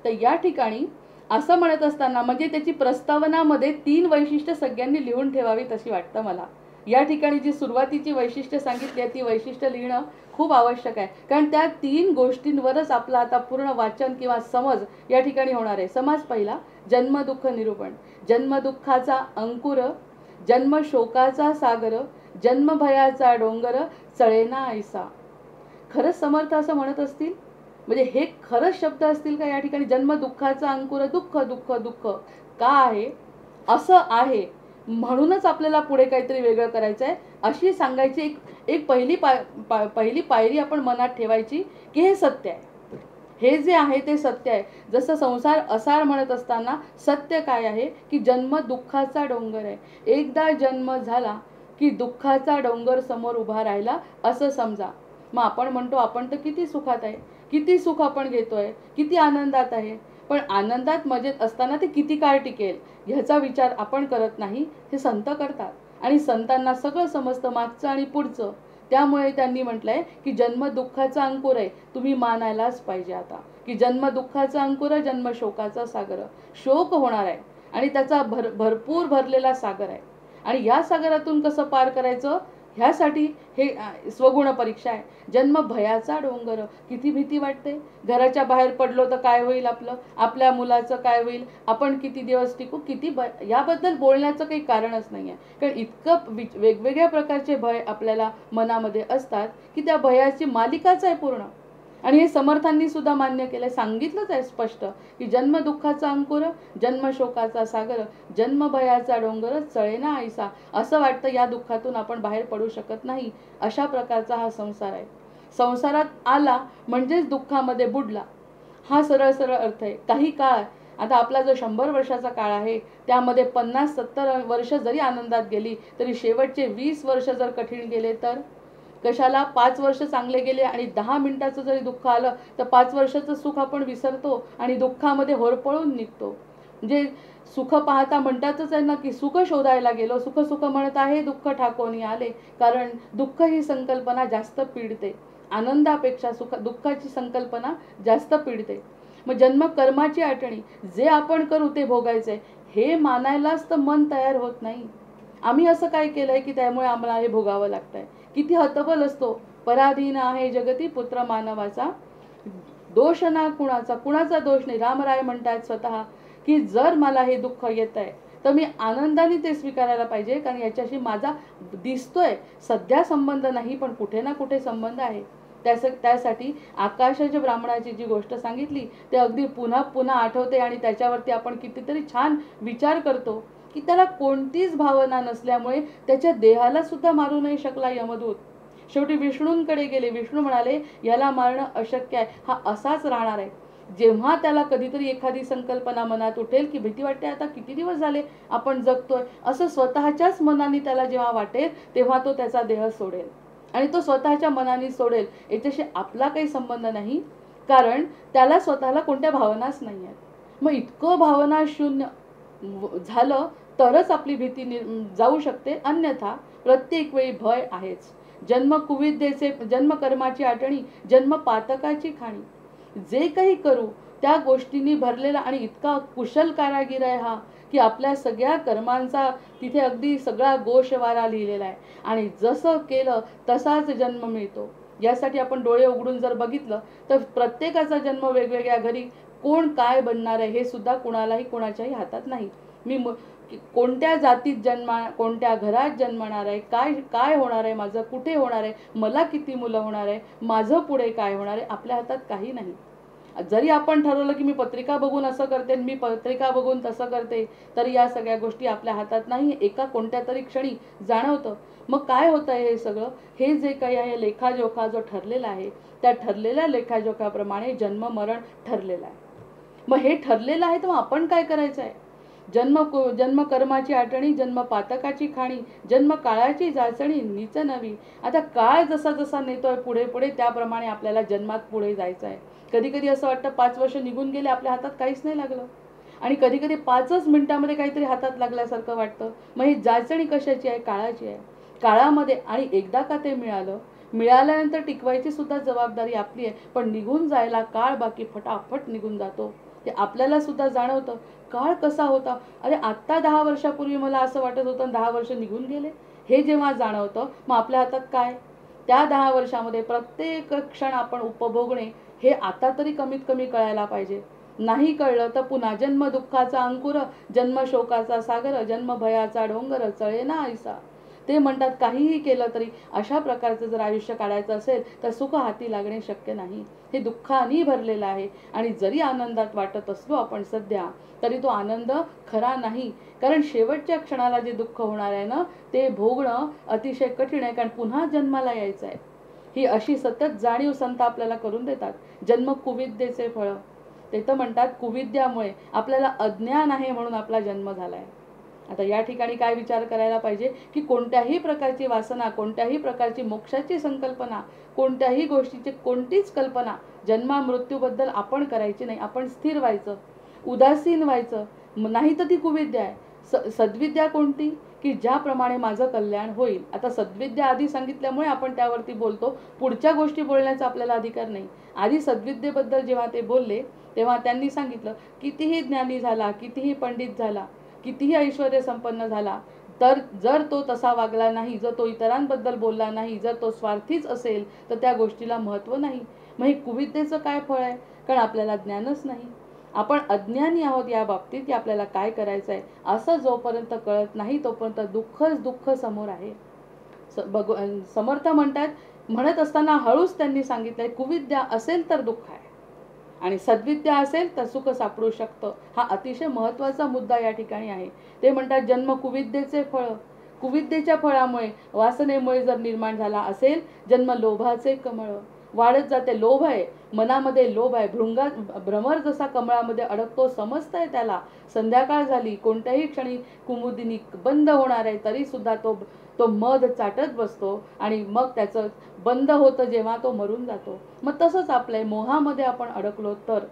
तर या ठिकाणी असं म्हणत असताना म्हणजे त्याची प्रस्तावनामध्ये 3 वैशिष्ट्य सगळ्यांनी लिहून ठेवावीत अशी वाटतं मला. या ठिकाणी जी सुरुवातीची वैशिष्ट्य सांगितली ती वैशिष्ट्य लिहिणं खूप आवश्यक आहे, कारण त्या 3 गोष्टींवरच आपलं आता पूर्ण वाचन किंवा समज या ठिकाणी होणार आहे. समास पहिला जन्म दुःख निरूपण. जन्म दुःखाचा अंकुर, जन्म शोकाचा सागर, जन्म भयाचा डोंगर, चळेना ऐसा. खरंच समर्थ असं म्हणत असतील? म्हणजे हे खरंच शब्द असतील का या ठिकाणी? जन्म दुःखाचा अंकुर, दुःख दुःख दुःख का आहे, असं आहे म्हणूनच आपल्याला पुढे काहीतरी वेगळं करायचं आहे अशी सांगायची एक पहिली पायरी आपण मनात ठेवायची की हे सत्य आहे, हे जे आहे ते सत्य आहे. जसं संसार असार म्हणत असताना सत्य काय आहे की जन्म दुःखाचा डोंगर आहे. एकदा जन्म झाला की दुःखाचा डोंगर समोर उभा राहिला असं समजा. मग आपण म्हणतो आपण तर किती सुखात आहे, किती सुख आपण घेतोय, किती आनंदात आहे, पण आनंदात मजेत असताना ते किती काळ टिकेल ह्याचा विचार आपण करत नाही, हे संत करतात. आणि संतांना सगळं समजतं मागचं आणि पुढचं. त्यामुळे त्यांनी म्हटलंय की जन्म दुःखाचा अंकुर आहे, तुम्ही मानायलाच पाहिजे आता की जन्म दुःखाचा अंकुर, जन्म शोकाचा सागर. शोक होणार आहे आणि त्याचा भरपूर भरलेला सागर आहे. आणि या सागरातून कसं पार करायचं ह्यासाठी हे स्वगुण परीक्षा आहे. जन्म भयाचा डोंगर, किती भीती वाटते. घराच्या बाहेर पडलो तर काय होईल आपलं, आपल्या मुलाचं काय होईल, आपण किती दिवस टिकू, किती याबद्दल बोलण्याचं काही कारणच नाही आहे. कारण इतकं वेगवेगळ्या प्रकारचे भय आपल्याला मनामध्ये असतात की त्या भयाची मालिकाच आहे पूर्ण. आणि हे समर्थांनी सुद्धा मान्य केलंय, सांगितलंच आहे स्पष्ट की जन्म दुःखाचा अंकुर, जन्म शोकाचा सागर, जन्म भयाचा डोंगर, चळेना ऐसा. असं वाटतं या दुःखातून आपण बाहेर पडू शकत नाही, अशा प्रकारचा हा संसार आहे. संसारात आला म्हणजेच दुःखामध्ये बुडला, हा सरळ सरळ अर्थ आहे. काही काळ आता आपला जो 100 वर्षाचा काळ आहे त्यामध्ये 50-70 वर्ष जरी आनंदात गेली तरी शेवटचे 20 वर्ष जर कठीण गेले तर कशाला 5 वर्ष चांगले गेले आणि 10 मिनिटाचं जरी दुःख आलं तर 5 वर्षाचं सुख आपण विसरतो आणि दुःखामध्ये होरपळून निघतो. म्हणजे सुख पाहता म्हणतातच आहे ना की सुख शोधायला गेलो, सुख सुख म्हणत आहे दुःख ठाकोनी आले. कारण दुःख ही संकल्पना जास्त पीडते, आनंदापेक्षा दुःखाची संकल्पना जास्त पीडते. मग जन्म कर्माची आठवणी, जे आपण करू ते भोगायचंय हे मानायलाच तर मन तयार होत नाही. आम्ही असं काय केलंय की त्यामुळे आम्हाला हे भोगावं लागतंय. किती हतबल असतो. पराधीन आहे जगती पुत्र मानवाचा, दोष ना कुणाचा, कुणाचा दोष नाही. रामराय म्हणतात स्वतः की जर मला हे दुःख येत आहे तर मी आनंदाने ते स्वीकारायला पाहिजे, कारण याच्याशी माझा दिसतोय सध्या संबंध नाही पण कुठे ना कुठे संबंध आहे. त्यासाठी आकाशाच्या ब्राह्मणाची जी गोष्ट सांगितली ते अगदी पुन्हा पुन्हा आठवते आणि त्याच्यावरती आपण कितीतरी छान विचार करतो की त्याला कोणतीच भावना नसल्यामुळे त्याच्या देहाला सुद्धा मारू नाही शकला यमदूत. शेवटी विष्णूंकडे गेले. विष्णू म्हणाले याला मारणं अशक्य आहे, हा असाच राहणार आहे. जेव्हा त्याला कधीतरी एखादी संकल्पना मनात उठेल की भीती वाटते आता किती दिवस झाले आपण जगतोय असं स्वतःच्याच मनाने त्याला जेव्हा वाटेल तेव्हा तो त्याचा देह सोडेल. आणि तो स्वतःच्या मनाने सोडेल, याच्याशी आपला काही संबंध नाही, कारण त्याला स्वतःला कोणत्या भावनाच नाही आहेत. मग इतकं भावना शून्य झालं तरच आपली भीती जाऊ शकते, अन्यथा प्रत्येक वेळी भय आहेच. जन्म कुविद्येचे, जन्म कर्माची आठवणी, जन्म पातकाची खाणी. जे काही करू त्या गोष्टींनी भरलेला आणि इतका कुशल कारागीर आहे हा की आपल्या सगळ्या कर्मांचा तिथे अगदी सगळा गोषवारा लिहिलेला आहे आणि जसं केलं तसाच जन्म मिळतो. यासाठी आपण डोळे उघडून जर बघितलं तर प्रत्येकाचा जन्म वेगवेगळ्या घरी, कोण काय बनणार आहे हे सुद्धा कुणालाही कोणाच्याही हातात नाही. मी कोणत्या जातीत कोणत्या घरात जन्मणार आहे, काय काय होणार आहे माझं, कुठे होणार आहे, मला किती मुलं होणार आहे, माझं पुढे काय होणार आहे, आपल्या हातात काही नाही. जरी आपण ठरवलं की मी पत्रिका बघून असं करते, मी पत्रिका बघून तसं करते, तर या सगळ्या गोष्टी आपल्या हातात नाही, एका कोणत्या तरी क्षणी जाणवतं. मग काय होतं हे सगळं? हे जे काही आहे लेखाजोखा जो ठरलेला आहे, त्या ठरलेल्या लेखाजोखाप्रमाणे जन्म मरण ठरलेलं आहे. मग हे ठरलेलं आहे, तर मग आपण काय करायचं आहे? जन्म कर्माची आठवणी, जन्म पातकाची खाणी, जन्म काळाची जाचणी नीच नवी. आता काळ जसा जसा नेतोय पुढे पुढे, त्याप्रमाणे आपल्याला जन्मात पुढे जायचं आहे. कधी कधी असं वाटतं 5 वर्ष निघून गेले, आपल्या हातात काहीच नाही लागलं. आणि कधी कधी 5च मिनिटामध्ये काहीतरी हातात लागल्यासारखं वाटतं. मग ही जाचणी कशाची आहे? काळाची आहे. काळामध्ये, आणि एकदा का ते मिळाल्यानंतर टिकवायची सुद्धा जबाबदारी आपली आहे. पण निघून जायला काळ बाकी फटाफट निघून जातो. ते आपल्याला सुद्धा जाणवतं. काळ कसा होता, अरे आत्ता 10 वर्षापूर्वी मला असं वाटत होतं, 10 वर्ष निघून गेले, हे जेव्हा जाणवतं, मग आपल्या हातात काय? त्या 10 वर्षामध्ये प्रत्येक क्षण आपण उपभोगणे, हे आता तरी कमीत कमी कळायला पाहिजे. नाही कळलं तर पुन्हा जन्म दुःखाचा अंकुर, जन्म शोकाचा सागर, जन्म भयाचा डोंगर चळेना ऐसा. ते म्हणतात काहीही केलं तरी अशा प्रकारचं जर आयुष्य काढायचं असेल तर सुख हाती लागणे शक्य नाही. हे दुःखाने भरलेलं आहे. आणि जरी आनंदात वाटत असलो आपण सध्या, तरी तो आनंद खरा नाही. कारण शेवटच्या क्षणाला जे दुःख होणार आहे ना, ते भोगणं अतिशय कठीण आहे. कारण पुन्हा जन्माला यायचं आहे, ही अशी सतत जाणीव संत आपल्याला करून देतात. जन्म कुविद्येचे फळ. ते तर म्हणतात कुविद्यामुळे आपल्याला अज्ञान आहे म्हणून आपला जन्म झालाय. आता या ठिकाणी काय विचार करायला पाहिजे की कोणत्याही प्रकारची वासना, कोणत्याही प्रकारची मोक्षाची संकल्पना, कोणत्याही गोष्टीची कोणतीच कल्पना जन्मा मृत्यूबद्दल आपण करायची नाही. आपण स्थिर व्हायचं, उदासीन व्हायचं. नाही तर ती कुविद्या आहे. सद्विद्या कोणती? की ज्याप्रमाणे माझं कल्याण होईल. आता सद्विद्या आधी सांगितल्यामुळे आपण त्यावरती बोलतो, पुढच्या गोष्टी बोलण्याचा आपल्याला अधिकार नाही. आधी सद्विद्येबद्दल जेव्हा ते बोलले, तेव्हा त्यांनी सांगितलं कितीही ज्ञानी झाला, कितीही पंडित झाला, कितीही ऐश्वर्य संपन्न झाला, तर जर तो तसा वागला नाही, जर तो इतरांबद्दल बोलला नाही, जर तो स्वार्थीच असेल, तर त्या गोष्टीला महत्त्व नाही. मग हे कुविद्येचं काय फळ आहे? कारण आपल्याला ज्ञानच नाही. आपण अज्ञानी आहोत या बाबतीत की आपल्याला काय करायचं आहे, असं जोपर्यंत कळत नाही तोपर्यंत दुःखच दुःख समोर आहे. समर्थ म्हणत असताना हळूच त्यांनी सांगितलंय, कुविद्या असेल तर दुःख आहे आणि सद्विद्या असेल तर सुख सापडू शकतं. हा अतिशय महत्त्वाचा मुद्दा या ठिकाणी आहे. ते म्हणतात जन्म कुविद्येचे फळ. कुविद्येच्या फळामुळे, वासनेमुळे जर निर्माण झाला असेल, जन्म लोभाचे कमळ. वाढत जाते. लोभ आहे, मनामध्ये लोभ आहे. भ्रमर जसा कमळामध्ये अडकतो, समजतंय त्याला संध्याकाळ झाली, कोणत्याही क्षणी कुमुदिनी बंद होणार आहे, तरी सुद्धा तो मध चाटत बसतो आणि मग त्याचं बंद होतं जेव्हा तो मरून जातो. मग तसंच आपलंय, मोहामध्ये आपण अडकलो तर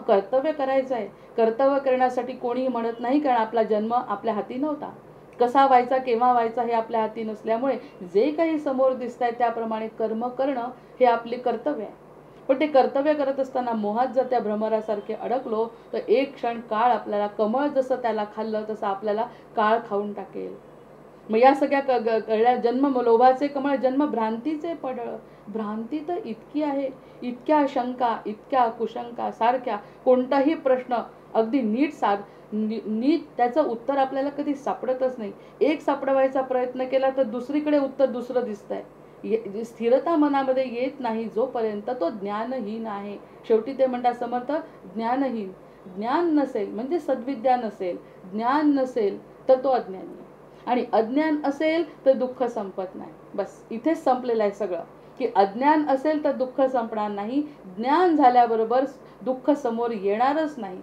कर्तव्य करायचं आहे. कर्तव्य करण्यासाठी कोणीही म्हणत नाही, कारण आपला जन्म आपल्या हाती नव्हता. कसा व्हायचा, केव्हा व्हायचा हे आपल्या हाती नसल्यामुळे जे काही समोर दिसत आहे त्याप्रमाणे कर्म करणं हे आपले कर्तव्य आहे. पण ते कर्तव्य करत असताना मोहात जर त्या भ्रमरासारखे अडकलो, तर एक क्षण काळ आपल्याला, कमळ जसं त्याला खाल्लं तसं आपल्याला काळ खाऊन टाकेल. मग या सगळ्या कळल्या. जन्म लोभाचे कमळ, जन्म भ्रांतीचे पडळ. भ्रांती तर इतकी आहे, इतक्या शंका, इतक्या कुशंका, सारख्या कोणताही प्रश्न अगदी नीट त्याचं उत्तर आपल्याला कधी सापडतच नाही. एक सापडवायचा प्रयत्न केला तर दुसरीकडे उत्तर दुसरं दिसतंय. स्थिरता मनामध्ये येत नाही जोपर्यंत तो ज्ञानहीन आहे. शेवटी ते म्हणतात समर्थ, ज्ञानहीन. ज्ञान नसेल म्हणजे सद्विद्या नसेल, ज्ञान नसेल तर तो अज्ञानी आहे. आणि अज्ञान असेल तर दुःख संपत नाही. बस इथेच संपलेलं आहे सगळं, की अज्ञान असेल तर दुःख संपणार नाही. ज्ञान झाल्याबरोबर दुःख समोर येणारच नाही.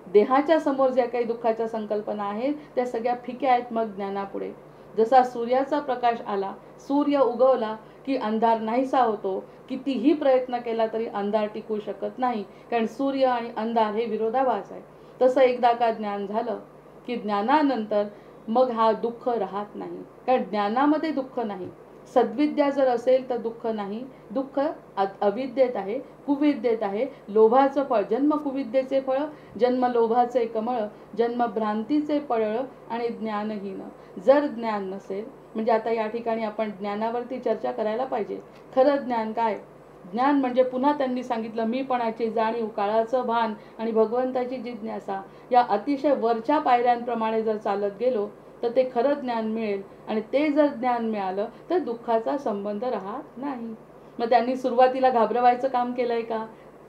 देहाच्या समोर ज्या काही दुःखाच्या संकल्पना आहेत त्या सगळ्या फिक्या आहेत मग ज्ञानापुढे. जसा सूर्याचा प्रकाश आला, सूर्य उगवला की अंधार नाहीसा होतो. कितीही प्रयत्न केला तरी अंधार टिकू शकत नाही, कारण सूर्य आणि अंधार हे विरोधाभास आहे. तसं एकदा का ज्ञान झालं की ज्ञानानंतर मग हा दुःख राहत नाही, कारण ज्ञानामध्ये दुःख नाही. सद्विद्या जर असेल तर दुःख नाही. दुःख अविद्येत आहे, कुविद्येत आहे. लोभाचं फळ, जन्म कुविद्येचे फळ, जन्म लोभाचे कमळ, जन्म भ्रांतीचे पळळ आणि ज्ञानहीन. जर ज्ञान नसेल, म्हणजे आता या ठिकाणी आपण ज्ञानावरती चर्चा करायला पाहिजे. खरं ज्ञान काय? ज्ञान म्हणजे पुन्हा त्यांनी सांगितलं, मीपणाची जाणीव, काळाचं भान आणि भगवंताची जिज्ञासा. या अतिशय वरच्या पायऱ्यांप्रमाणे जर चालत गेलो तर ते खरं ज्ञान मिळेल. आणि ते जर ज्ञान मिळालं तर दुःखाचा संबंध राहत नाही. मग त्यांनी सुरुवातीला घाबरवायचं काम केलंय का?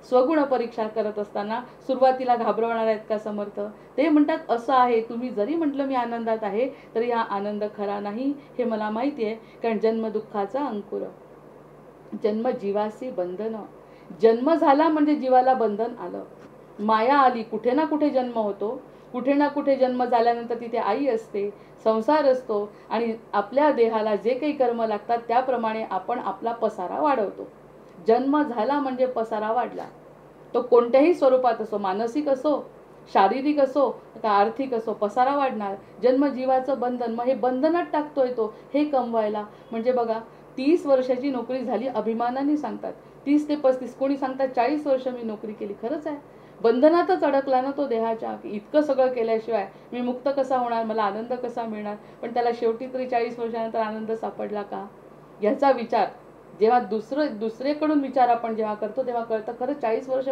स्वगुण परीक्षा करत असताना सुरुवातीला घाबरवणार आहेत का समर्थ? ते म्हणतात असं आहे, तुम्ही जरी म्हटलं मी आनंदात आहे तरी हा आनंद खरा नाही हे मला माहिती आहे, कारण जन्म दुःखाचा अंकुर, जन्म जीवासी बंधन. जन्म झाला म्हणजे जीवाला बंधन आलं, माया आली, कुठे ना कुठे जन्म होतो, कुठे ना कुठे जन्म झाल्यानंतर तिथे आई असते, संसार असतो, आणि आपल्या देहाला जे काही कर्म लागतात त्याप्रमाणे आपण आपला पसारा वाढवतो. जन्म झाला म्हणजे पसारा वाढला, तो कोणत्याही स्वरूपात असो, मानसिक असो, शारीरिक असो का आर्थिक असो, पसारा वाढणार. जन्म जीवाचं बंधन, मग हे बंधनात टाकतोय तो हे कमवायला. म्हणजे बघा, 30 वर्षाची नोकरी झाली, अभिमानाने सांगतात 30 ते 35, कोणी सांगतात 40 वर्ष मी नोकरी केली. खरंच आहे, बंधनातच अडकला ना तो देहाच्या, की इतकं सगळं केल्याशिवाय मी मुक्त कसा होणार, मला आनंद कसा मिळणार. पण त्याला शेवटी तरी 40 वर्षानंतर आनंद सापडला का, याचा विचार जेव्हा दुसरेकडून विचार आपण जेव्हा करतो तेव्हा कळतं खरं 40 वर्ष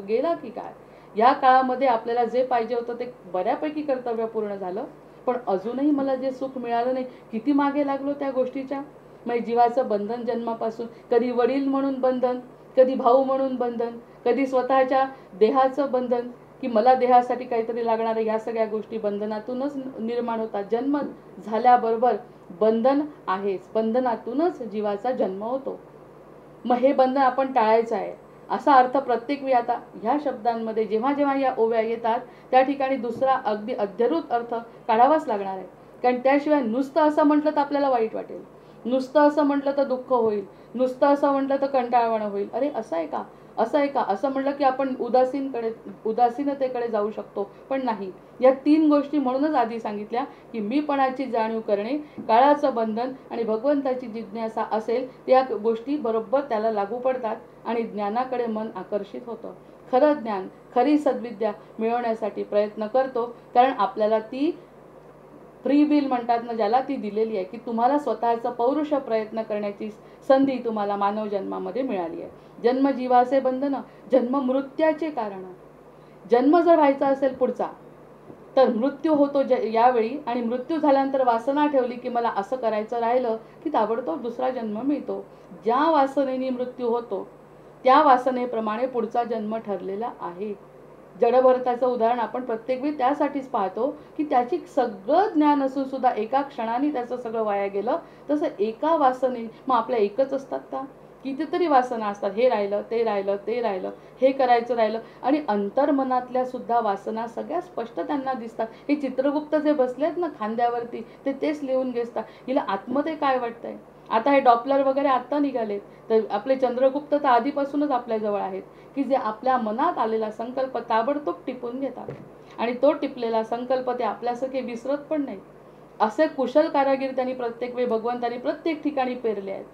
गेला की काय. या काळामध्ये आपल्याला जे पाहिजे होतं ते बऱ्यापैकी कर्तव्य पूर्ण झालं, पण अजूनही मला जे सुख मिळालं नाही, किती मागे लागलो त्या गोष्टीच्या. मग जीवाचं बंधन जन्मापासून, कधी वडील म्हणून बंधन, कधी भाऊ म्हणून बंधन, कधी स्वतःच्या देहाचं बंधन, की मला देहासाठी काहीतरी लागणार आहे. या सगळ्या गोष्टी बंधनातूनच निर्माण होतात. जन्म झाल्याबरोबर बंधन आहेच, बंधनातूनच जीवाचा जन्म होतो. मग हे बंधन आपण टाळायचं आहे असा अर्थ प्रत्येक वेळी आता ह्या शब्दांमध्ये जेव्हा जेव्हा या ओव्या येतात त्या ठिकाणी दुसरा अगदी अध्यरूत अर्थ काढावाच लागणार आहे. कारण त्याशिवाय नुसतं असं म्हटलं तर आपल्याला वाईट वाटेल, नुसतं असं म्हटलं तर दुःख होईल, नुसतं असं म्हटलं तर कंटाळवाणं होईल. अरे असं आहे का, असं आहे का, असं म्हटलं की आपण उदासीनतेकडे जाऊ शकतो. पण नाही, या 3 गोष्टी म्हणूनच आधी सांगितल्या की मीपणाची जाणीव करणे, काळाचं बंधन आणि भगवंताची जिज्ञासा असेल त्या गोष्टी बरोबर त्याला लागू पडतात आणि ज्ञानाकडे मन आकर्षित होतं. खरं ज्ञान, खरी सद्विद्या मिळवण्यासाठी प्रयत्न करतो, कारण आपल्याला ती फ्री विल म्हणतात ना ज्याला, ती दिलेली आहे, की तुम्हाला स्वतःचा पौरुष प्रयत्न करण्याची संधी तुम्हाला मानव जन्मामध्ये मिळाली आहे. जन्म जीवाचे बंधन, जन्म मृत्यूचे कारण. जन्म जर व्हायचा असेल पुढचा तर मृत्यू होतो यावेळी, आणि मृत्यू झाल्यानंतर वासना ठेवली की मला असं करायचं राहिलं की ताबडतोब दुसरा जन्म मिळतो. ज्या वासनेने मृत्यू होतो त्या वासनेप्रमाणे पुढचा जन्म ठरलेला आहे. जडभरताचं उदाहरण आपण प्रत्येक वेळी त्यासाठीच पाहतो की त्याची सगळं ज्ञान असून सुद्धा एका क्षणाने त्याचं सगळं वाया गेलं. तसं एका वासने, मग आपल्या एकच असतात का, कितीतरी वासना असतात, हे राहिलं ते राहिलं ते राहिलं, हे करायचं राहिलं, आणि अंतर्मनातल्या सुद्धा वासना सगळ्या स्पष्ट त्यांना दिसतात. हे चित्रगुप्त जे बसलेत ना खांद्यावरती, ते तेच लिहून घेतात हिला आतमध्ये काय वाटतंय. आता हे डॉपलर वगैरे आत्ता निघालेत, तर आपले चंद्रगुप्त तर आधीपासूनच आपल्या जवळ आहेत, की जे आपल्या मनात आलेला संकल्प ताबडतोब टिपून घेतात, आणि तो टिपलेला संकल्प ते आपल्यासारखे विसरत पण नाही. असे कुशल कारागीर त्यांनी प्रत्येक वेळी भगवंतांनी प्रत्येक ठिकाणी पेरले आहेत.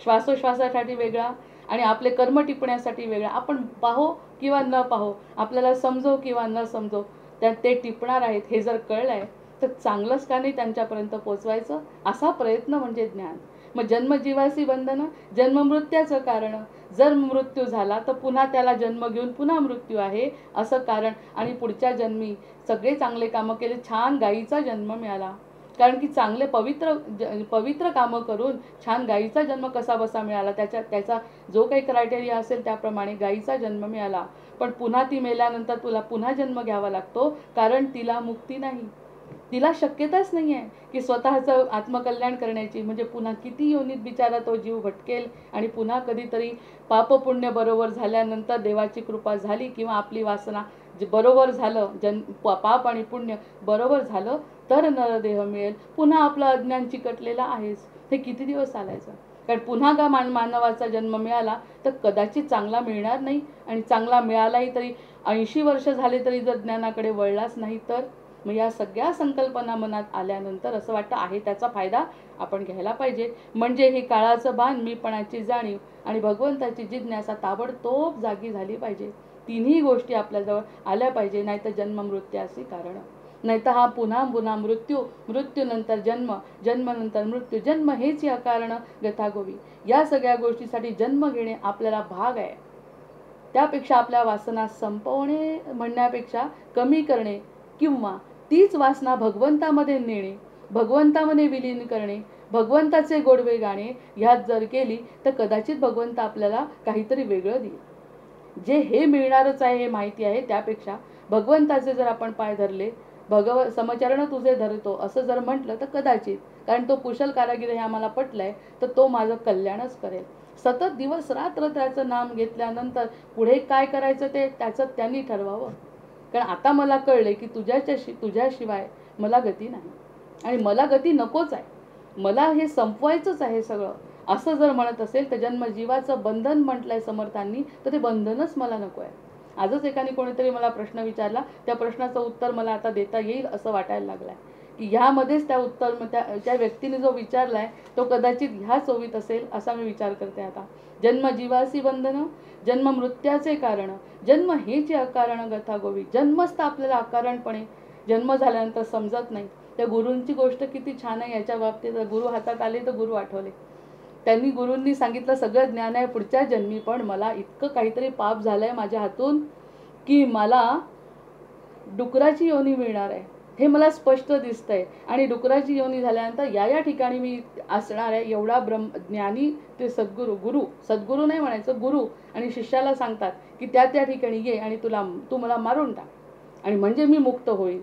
श्वासोश्वासासाठी वेगळा आणि आपले कर्म टिपण्यासाठी वेगळा. आपण पाहो किंवा न पाहो, आपल्याला समजो किंवा न समजो, त्या ते टिपणार आहेत हे जर कळलंय तर चांगलंच का नाही त्यांच्यापर्यंत पोचवायचं, असा प्रयत्न म्हणजे ज्ञान. मग जन्मजीवासी बंधन, जन्ममृत्यूचं कारण. जर मृत्यू झाला तर पुन्हा त्याला जन्म घेऊन पुन्हा मृत्यू आहे असं कारण, आणि पुढच्या जन्मी सगळे चांगले कामं केले, छान गायीचा जन्म मिळाला. कारण की चांगले पवित्र कामं करून छान गायीचा जन्म कसा बसा मिळाला, त्याचा जो काही क्रायटेरिया असेल त्याप्रमाणे गायीचा जन्म मिळाला. पण पुन्हा ती मेल्यानंतर तुला पुन्हा जन्म घ्यावा लागतो, कारण तिला मुक्ती नाही, तिला शक्यताच नाही आहे की स्वतःचं आत्मकल्याण करण्याची. म्हणजे पुन्हा किती योनीत बिचारा तो जीव भटकेल, आणि पुन्हा कधीतरी पापपुण्य बरोबर झाल्यानंतर देवाची कृपा झाली किंवा आपली वासना बरोबर झालं, पाप आणि पुण्य बरोबर झालं तर नरदेह मिळेल. पुन्हा आपलं अज्ञान चिकटलेलं आहेच, हे किती दिवस चालायचं. कारण पुन्हा का मानवाचा जन्म मिळाला तर कदाचित चांगला मिळणार नाही, आणि चांगला मिळालाही तरी 80 वर्ष झाले तरी जर ज्ञानाकडे वळलाच नाही तर. मग या सगळ्या संकल्पना मनात आल्यानंतर असं वाटतं आहे त्याचा फायदा आपण घ्यायला पाहिजे. म्हणजे हे काळाचं भान, मीपणाची जाणीव आणि भगवंताची जिज्ञासा ताबडतोब जागी झाली पाहिजे. तिन्ही गोष्टी आपल्याजवळ आल्या पाहिजे, नाहीतर जन्म मृत्यूची कारण. नाहीतर हा पुन्हा पुन्हा मृत्यू, मृत्यूनंतर जन्म, जन्मानंतर मृत्यू, जन्म हेच या कारण गथागोवी. या सगळ्या गोष्टीसाठी जन्म घेणे आपल्याला भाग आहे. त्यापेक्षा आपल्या वासना संपवणे म्हणण्यापेक्षा कमी करणे, किंवा तीच वासना भगवंतामध्ये नेणे, भगवंतामध्ये विलीन करणे, भगवंताचे गोडवे गाणे ह्यात जर केली तर कदाचित भगवंत आपल्याला काहीतरी वेगळं देईल. जे हे मिळणारच आहे हे माहिती आहे, त्यापेक्षा भगवंताचे जर आपण पाय धरले, समचरण तुझे धरतो असं जर म्हटलं तर कदाचित, कारण तो कुशल कारागीर हे आम्हाला पटलंय, तर तो माझं कल्याणच करेल. सतत दिवस रात्र त्याचं नाम घेतल्यानंतर पुढे काय करायचं ते त्याचं त्यांनी ठरवावं. कारण आता मला कळले की तुझ्याशिवाय मला गती नाही, आणि मला गती नकोच आहे, मला हे संपवायचंच आहे सगळं, असं जर म्हणत असेल तर जन्मजीवाचं बंधन म्हटलंय समर्थांनी, तर ते बंधनच मला नको आहे. आजच एकाने कोणीतरी मला प्रश्न विचारला, त्या प्रश्नाचं उत्तर मला आता देता येईल असं वाटायला लागलंय की ह्यामध्येच त्या व्यक्तीने जो विचारलाय तो कदाचित ह्या चोवीत असेल असा मी विचार करते. आता जन्मजीवासी बंधन, जन्म मृत्याचे कारण, जन्म हेची अकारण गथा गोवी. जन्मच तर आपल्याला अकारणपणे जन्म झाल्यानंतर समजत नाही. त्या गुरूंची गोष्ट किती छान आहे याच्या बाबतीत. गुरु हातात आले तर गुरु आठवले. गुरूंनी सांगितलं सगळं ज्ञान आहे पुढच्या जन्मी, पण मला इतकं काहीतरी पाप झालंय माझ्या हातून की मला डुकराची योनी मिळणार आहे हे मला स्पष्ट दिसतंय, आणि डुकराची योनी झाल्यानंतर या ठिकाणी मी असणार आहे. एवढा ज्ञानी ते सद्गुरू नाही म्हणायचं, गुरु आणि शिष्याला सांगतात की त्या ठिकाणी ये आणि तू मला मारून टाक, आणि म्हणजे मी मुक्त होईल.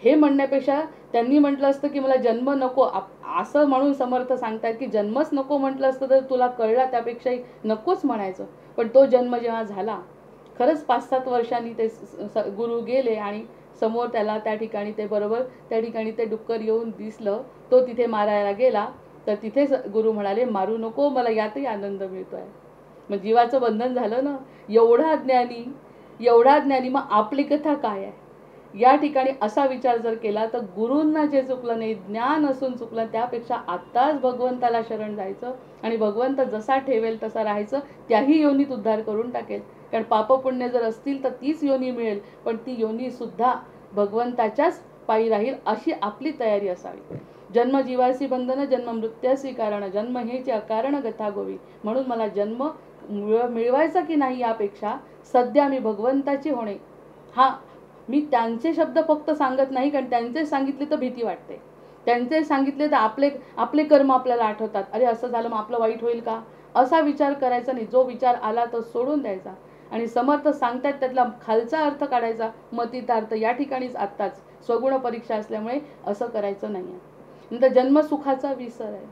हे म्हणण्यापेक्षा त्यांनी म्हटलं असतं की मला जन्म नको, असं म्हणून समर्थ सांगतात की जन्मच नको म्हटलं असतं तर तुला कळला त्यापेक्षाही नकोच म्हणायचं. पण तो जन्म जेव्हा झाला, खरंच 5-7 वर्षांनी ते गुरु गेले आणि समोर त्याला त्या ठिकाणी ते डुक्कर येऊन दिसलं. तो तिथे मारायला गेला तर तिथेच गुरु म्हणाले मारू नको, मला यातही आनंद मिळतोय. मग जीवाचं बंधन झालं ना. एवढा ज्ञानी मग आपली कथा काय आहे या ठिकाणी असा विचार जर केला तर गुरूंना जे चुकलं नाही, ज्ञान असून चुकलं, त्यापेक्षा आत्ताच भगवंताला शरण जायचं आणि भगवंत जसा ठेवेल तसा राहायचं. त्याही योनीत उद्धार करून टाकेल. कारण पापपुण्य जर असतील तर तीच योनी मिळेल, पण ती योनी सुद्धा भगवंताच्याच पायी राहील अशी आपली तयारी असावी. जन्मजीवासी बंधन, जन्म मृत्यासी कारण, जन्म हेची अकारण गथा गोवी. म्हणून मला जन्म मिळवायचा की नाही यापेक्षा सध्या मी भगवंताची होणे. मी त्यांचे शब्द फक्त सांगत नाही, कारण त्यांचे सांगितले तर भीती वाटते. त्यांचे सांगितले तर आपले कर्म आपल्याला आठवतात. अरे असं झालं मग आपलं वाईट होईल का, असा विचार करायचा नाही. जो विचार आला तो सोडून द्यायचा आणि समर्थ सांगतात त्यातला खालचा अर्थ काढायचा, मतितार्थ या ठिकाणीच आत्ताच स्वगुण परीक्षा असल्यामुळे असं करायचं नाही आहे. नंतर जन्म सुखाचा विसर आहे.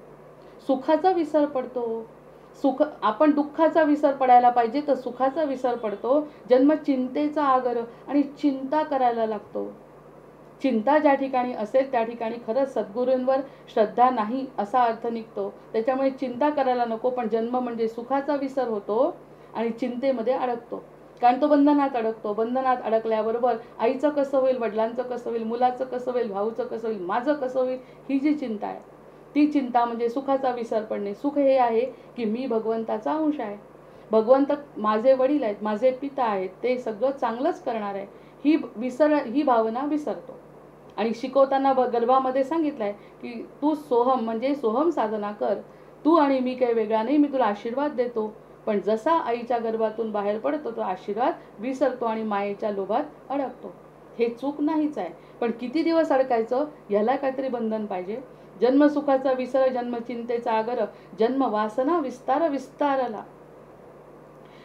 सुखाचा विसर पडतो. आपण दुःखाचा विसर पडायला पाहिजे तर सुखाचा विसर पडतो. जन्म चिंतेचा आगर, आणि चिंता करायला लागतो. चिंता ज्या ठिकाणी असेल त्या ठिकाणी खरंच सद्गुरूंवर श्रद्धा नाही असा अर्थ निघतो. त्याच्यामुळे चिंता करायला नको. पण जन्म म्हणजे सुखाचा विसर होतो आणि चिंतेमध्ये अडकतो, कारण तो बंधनात अडकतो. बंधनात अडकल्याबरोबर आईचं कसं होईल, वडिलांचं कसं होईल, मुलाचं कसं होईल, भाऊचं कसं होईल, माझं कसं होईल, ही जी चिंता आहे ती चिंता म्हणजे सुखाचा विसर पडणे. सुख हे आहे की मी भगवंताचा अंश आहे, भगवंत माझे वडील आहेत, माझे पिता आहेत, ते सगळं चांगलंच करणार आहे, ही भावना विसरतो. आणि शिकवताना गर्भामध्ये सांगितलंय की तू सोहम म्हणजे सोहम साधना कर, तू आणि मी काही वेगळा नाही, मी तुला आशीर्वाद देतो. पण जसा आईच्या गर्भातून बाहेर पडतो तो आशीर्वाद विसरतो आणि मायेच्या लोभात अडकतो. हे चूक नाहीच आहे, पण किती दिवस अडकायचं याला काहीतरी बंधन पाहिजे. जन्म सुखाचा विसर, जन्म चिंतेचा आगर, जन्म वासना विस्तारला.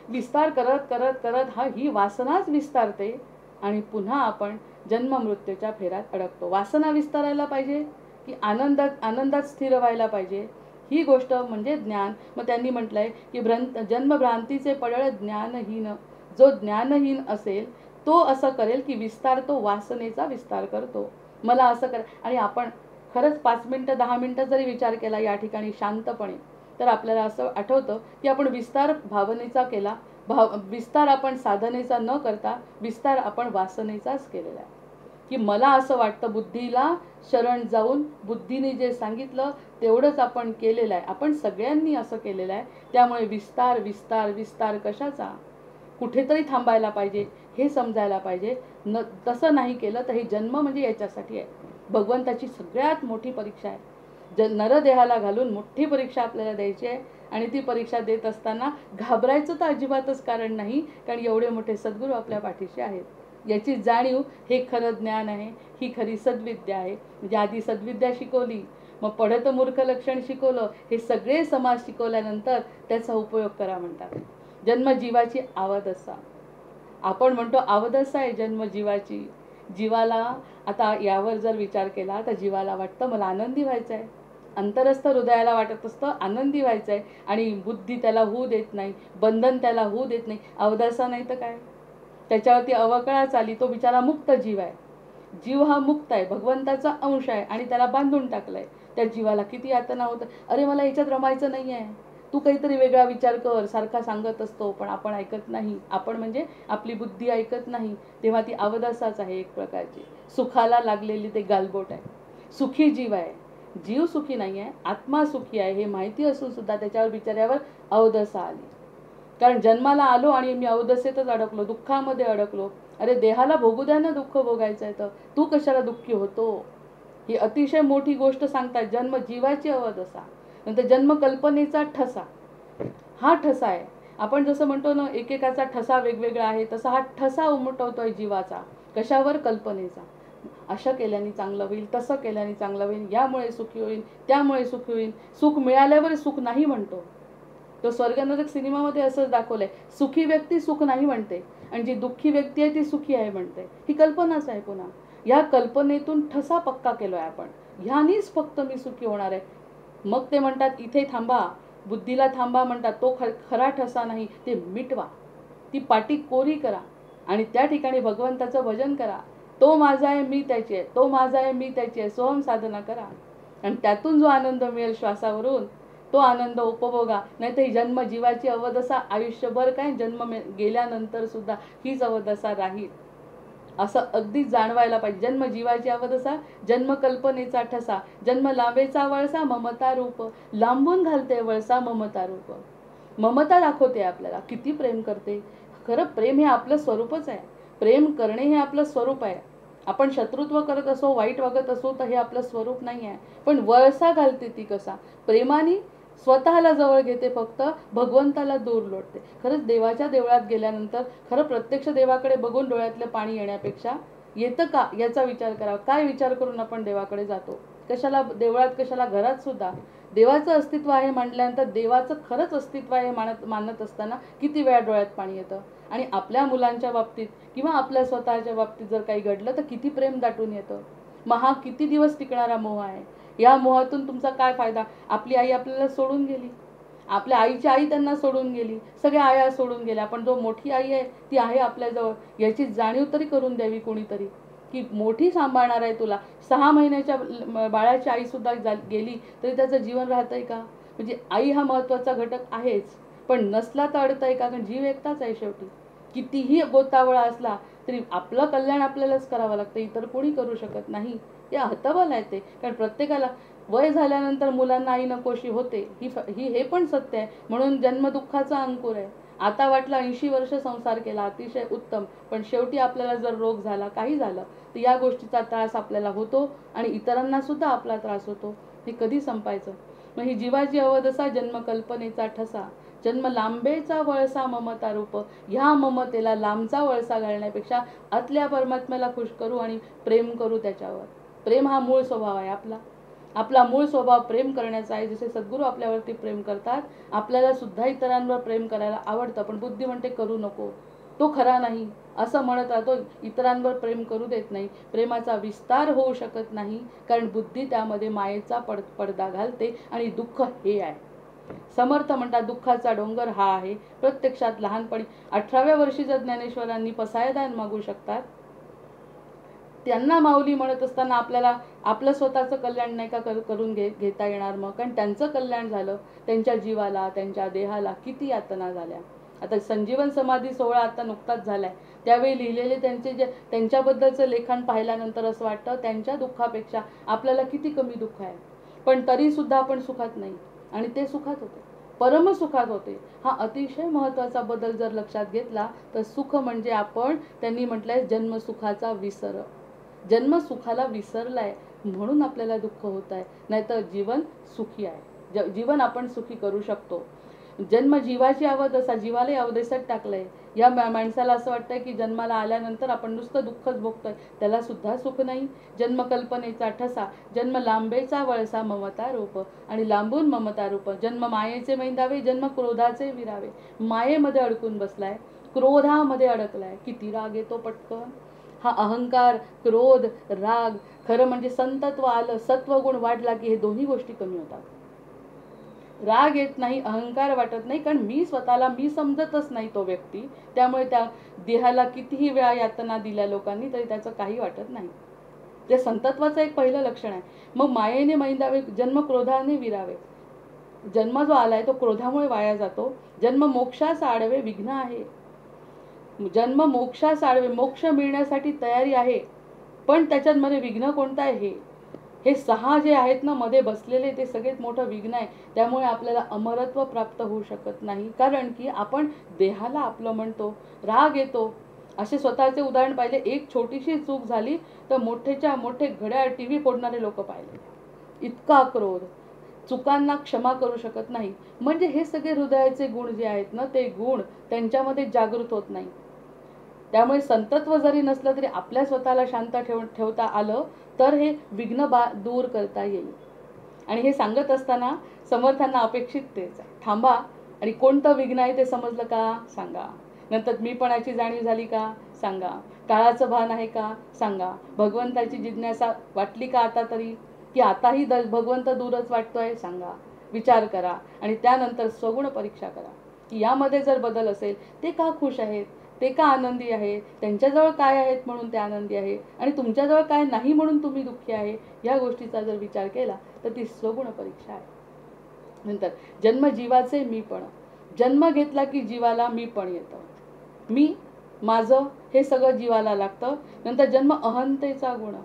विस्तार करत करत करत ही वासनाच विस्तारते आणि पुन्हा आपण जन्म मृत्यूच्या फेऱ्यात अडकतो. वासना विस्तारायला पाहिजे की आनंदात स्थिर व्हायला पाहिजे, ही गोष्ट म्हणजे ज्ञान. मग त्यांनी म्हटलंय की जन्मभ्रांतीचे पडळ ज्ञानहीन. जो ज्ञानहीन असेल तो असं करेल की विस्तार, तो वासनेचा विस्तार करतो. मला असं आणि आपण खरंच 5 मिनिटं 10 मिनिटं जरी विचार केला या ठिकाणी शांतपणे, तर आपल्याला असं आठवतं की आपण विस्तार भावनेचा केला. विस्तार आपण साधनेचा न करता विस्तार आपण वासनेचाच केलेला आहे. की मला असं वाटतं बुद्धीला शरण जाऊन बुद्धीने जे सांगितलं तेवढंच आपण केलेलं आहे. आपण सगळ्यांनी असं केलेलं आहे. त्यामुळे विस्तार विस्तार विस्तार कशाचा, कुठेतरी थांबायला पाहिजे हे समजायला पाहिजे. तसं नाही केलं तर हे जन्म म्हणजे याच्यासाठी आहे. भगवंताची सगळ्यात मोठी परीक्षा आहे. नरदेहाला घालून मोठी परीक्षा आपल्याला द्यायची आहे. आणि ती परीक्षा देत असताना घाबरायचं तर अजिबातच कारण नाही, कारण एवढे मोठे सद्गुरू आपल्या पाठीशी आहेत. याची जाणीव हे खरं ज्ञान आहे, ही खरी सद्विद्या आहे. म्हणजे आधी सद्विद्या शिकवली, मग पढत मूर्ख लक्षण शिकवलं, हे सगळे समाज शिकवल्यानंतर त्याचा उपयोग करा म्हणतात. जन्म जीवाची आवदसा. आपण म्हणतो आवदसा आहे जन्म जीवाची. जीवाला आता यावर जर विचार केला तर जीवाला वाटतं मला आनंदी व्हायचं आहे, अंतरस्थ हृदयाला वाटत असतं आनंदी व्हायचं आहे, आणि बुद्धी त्याला होऊ देत नाही, बंधन त्याला होऊ देत नाही. अवदसा नाही तर काय, त्याच्यावरती अवकळाच आली. तो बिचारा मुक्त जीव आहे. जीव हा मुक्त आहे, भगवंताचा अंश आहे, आणि त्याला बांधून टाकलंय. त्या जीवाला किती यातना होतं, अरे मला याच्यात रमायचं नाही आहे, तू काहीतरी वेगळा विचार कर, सारखा सांगत असतो, पण आपण ऐकत नाही. आपण म्हणजे आपली बुद्धी ऐकत नाही. तेव्हा ती अवदसाच आहे एक प्रकारची, सुखाला लागलेली ते गालबोट आहे. सुखी जीव आहे, जीव सुखी नाही आहे, आत्मा सुखी आहे हे माहिती असून सुद्धा त्याच्यावर बिचाऱ्यावर अवदसा आली. कारण जन्माला आलो आणि मी अवदसेतच अडकलो, दुःखामध्ये अडकलो. अरे देहाला भोगू द्या ना, दुःख भोगायचं आहे तर तू कशाला दुःखी होतो. ही अतिशय मोठी गोष्ट सांगतात, जन्म जीवाची अवदसा. नंतर जन्म कल्पनेचा ठसा. हा ठसा आहे. आपण जसं म्हणतो ना एकेकाचा ठसा वेगवेगळा आहे, तसा हा ठसा उमटवतोय जीवाचा. कशावर? कल्पनेचा. असं केल्याने चांगलं होईल, तसं केल्याने चांगलं होईल, यामुळे सुखी होईल, त्यामुळे सुखी होईल. सुख मिळाल्यावर सुख नाही म्हणतो तो. स्वर्ग नरक सिनेमामध्ये असंच दाखवलंय, सुखी व्यक्ती सुख नाही म्हणते आणि जी दुःखी व्यक्ती आहे ती सुखी आहे म्हणते. ही कल्पनाच आहे. पुन्हा या कल्पनेतून ठसा पक्का केलोय आपण, ह्यानीच फक्त मी सुखी होणार आहे. मग ते म्हणतात इथे थांबा, बुद्धीला थांबा म्हणतात. तो खरा ठसा नाही, ते मिटवा, ती पाटी कोरी करा आणि त्या ठिकाणी भगवंताचं भजन करा. तो माझा आहे मी त्याची आहे, तो माझा आहे मी त्याची आहे, सोहम साधना करा आणि त्यातून जो आनंद मिळेल श्वासावरून तो आनंद उपभोगा. नाही तर ही जन्म जीवाची अवदसा आयुष्यभर काय, जन्म गेल्यानंतर सुद्धा हीच अवदसा राहील, असं अगदी जाणवायला पाहिजे. जन्म जीवाची अवदसा, जन्म कल्पनेचा ठसा, जन्म लांबेचा वळसा, ममता रूप. लांबून घालते वळसा ममता रूप. ममता दाखवते आपल्याला, किती प्रेम करते. खरं प्रेम हे आपलं स्वरूपच आहे. प्रेम करणे हे आपलं स्वरूप आहे. आपण शत्रुत्व करत असो, वाईट वागत असो, तर हे आपलं स्वरूप नाही आहे. पण वळसा घालते ती कसा, प्रेमाने स्वतःला जवळ घेते, फक्त भगवंताला दूर लोटते. खरंच देवाच्या देवळात गेल्यानंतर खरं प्रत्यक्ष देवाकडे बघून डोळ्यातलं पाणी येण्यापेक्षा येतं का याचा विचार करावा. काय विचार करून आपण देवाकडे जातो, कशाला देवळात, कशाला घरात सुद्धा. देवाचं अस्तित्व आहे म्हटल्यानंतर देवाचं खरंच अस्तित्व आहे मानत असताना किती वेळा डोळ्यात पाणी येतं. आणि आपल्या मुलांच्या बाबतीत किंवा आपल्या स्वतःच्या बाबतीत जर काही घडलं तर किती प्रेम दाटून येतं. मग हा किती दिवस टिकणारा मोह आहे. या मोहातून तुमचा काय फायदा. आपली आई आपल्याला सोडून गेली, आपल्या आईची आई त्यांना सोडून गेली, सगळ्या आया सोडून गेल्या, पण जो मोठी आई आहे ती आहे आपल्याजवळ. याची जाणीव तरी करून द्यावी कोणीतरी, की मोठी सांभाळणार आहे तुला. 6 महिन्याच्या बाळाची आई सुद्धा गेली तरी त्याचं जीवन राहतंय का. म्हणजे आई हा महत्त्वाचा घटक आहेच, पण नसला तर अडतंय का. कारण जीव एकटाच आहे शेवटी. कितीही गोतावळा असला तरी आपलं कल्याण आपल्यालाच करावं लागतं, इतर कोणी करू शकत नाही. ते हतबल आहे ते. कारण प्रत्येकाला वय झाल्यानंतर मुलांना आई नकोशी होते, हे पण सत्य आहे. म्हणून जन्मदुःखाचा अंकुर आहे. आता वाटलं 80 वर्ष संसार केला, अतिशय उत्तम, पण शेवटी आपल्याला जर रोग झाला, काही झालं, तर या गोष्टीचा त्रास आपल्याला होतो आणि इतरांना सुद्धा आपला त्रास होतो. हे कधी संपायचं. मग ही जीवाची अवदसा, जन्म कल्पनेचा ठसा, जन्म लांबेचा वळसा ममता रूप. ह्या ममतेला लांबचा वळसा घालण्यापेक्षा आतल्या परमात्म्याला खुश करू आणि प्रेम करू त्याच्यावर. प्रेम हा मूळ स्वभाव आहे आपला. आपला मूळ स्वभाव प्रेम करण्याचा आहे. जसे सद्गुरू आपल्यावरती प्रेम करतात, आपल्याला सुद्धा इतरांवर प्रेम करायला आवडतं, पण बुद्धी म्हणते करू नको, तो खरा नाही असं म्हणत राहतो, इतरांवर प्रेम करू देत नाही. प्रेमाचा विस्तार होऊ शकत नाही, कारण बुद्धी त्यामध्ये मायेचा पडदा घालते आणि दुःख हे आहे. समर्थ म्हणतात दुःखाचा डोंगर हा आहे. प्रत्यक्षात लहानपणी 18व्या वर्षी जर ज्ञानेश्वरांनी पसायदान मागू शकतात, त्यांना माऊली म्हणत असताना आपल्याला आपलं स्वतःचं कल्याण नाही का करून घेता येणार मग. कारण त्यांचं कल्याण झालं, त्यांच्या जीवाला, त्यांच्या देहाला किती यातना झाल्या. आता संजीवन समाधी सोहळा आता नुकताच झालाय, त्यावेळी लिहिलेले त्यांच्याबद्दलचं लेखन पाहिल्यानंतर असं वाटतं त्यांच्या दुःखापेक्षा आपल्याला किती कमी दुःख आहे, पण तरी सुद्धा आपण सुखात नाही आणि ते सुखात होते, परम सुखात होते. हा अतिशय महत्त्वाचा बदल जर लक्षात घेतला तर सुख म्हणजे आपण, त्यांनी म्हटलंय जन्मसुखाचा विसर. जन्म सुखाला विसरलाय म्हणून आपल्याला दुःख होत आहे, नाहीतर जीवन सुखी आहे. जीवन आपण सुखी करू शकतो. जन्म जीवाची अवध असा, जीवालाही अवधेसत टाकलंय. या माणसाला असं वाटतंय की जन्माला आल्यानंतर आपण नुसतं दुःखच भोगतोय, त्याला सुद्धा सुख नाही. जन्म कल्पनेचा ठसा, जन्म लांबेचा वळसा ममता रूप, आणि लांबून ममता रूप. जन्म मायेचे मैंदावे, जन्म क्रोधाचे विरावे. मायेमध्ये अडकून बसलाय, क्रोधामध्ये अडकलाय. किती राग येतो पटकन. हा अहंकार, क्रोध, राग, खरं म्हणजे संतत्व आलं, सत्वगुण वाढला की हे दोन्ही गोष्टी कमी होतात. राग येत नाही, अहंकार वाटत नाही, कारण मी स्वतःला मी समजतच नाही तो व्यक्ती. त्यामुळे त्या देहाला कितीही वेळा यातना दिल्या लोकांनी तरी त्याचं काही वाटत नाही. ते संतत्वाचं एक पहिलं लक्षण आहे. मग मायेने मैंदावे, जन्म क्रोधाने विरावे. जन्म जो आलाय तो क्रोधामुळे वाया जातो. जन्म मोक्षास आडवे विघ्न आहे. जन्म मोक्षास आडवे, मोक्ष मिळण्यासाठी तयारी आहे, पण त्याच्यामध्ये विघ्न कोणतं आहे? हे 6 जे आहेत ना मध्ये बसलेले, ते सगळ्यात मोठं विघ्न आहे. त्यामुळे आपल्याला अमरत्व प्राप्त होऊ शकत नाही, कारण की आपण देहाला आपलं म्हणतो. राग येतो. असे स्वतःचे उदाहरण पाहिले. एक छोटीशी चूक झाली तर मोठेच्या मोठे घड्याळ, टीव्ही फोडणारे लोक पाहिले. इतका क्रोध, चुकांना क्षमा करू शकत नाही. म्हणजे हे सगळे हृदयाचे गुण जे आहेत ना, ते गुण त्यांच्यामध्ये जागृत होत नाही. त्यामुळे संतत्व जरी नसलं तरी आपल्या स्वतःला शांत ठेवता आलं तर हे विघ्न दूर करता येईल. आणि हे सांगत असताना समर्थांना अपेक्षित तेच आहे. थांबा आणि कोणतं विघ्न आहे ते समजलं का सांगा. नंतर मीपणाची जाणीव झाली का सांगा. काळाचं भान आहे का सांगा. भगवंताची जिज्ञासा वाटली का आता तरी, की आताही भगवंत दूरच वाटतोय सांगा. विचार करा आणि त्यानंतर स्वगुण परीक्षा करा की यामध्ये जर बदल असेल, ते का खुश आहेत, ते का आनंदी आहे, त्यांच्याजवळ काय आहेत म्हणून ते आनंदी आहे, आणि तुमच्याजवळ काय नाही म्हणून तुम्ही दुःखी आहे. या गोष्टीचा जर विचार केला तर ती स्वगुण परीक्षा आहे. नंतर जन्म जीवाचे मीपण. जन्म घेतला की जीवाला मीपण येतं. मी, माझं हे सगळं जीवाला लागतं. नंतर जन्म अहंतेचा गुण.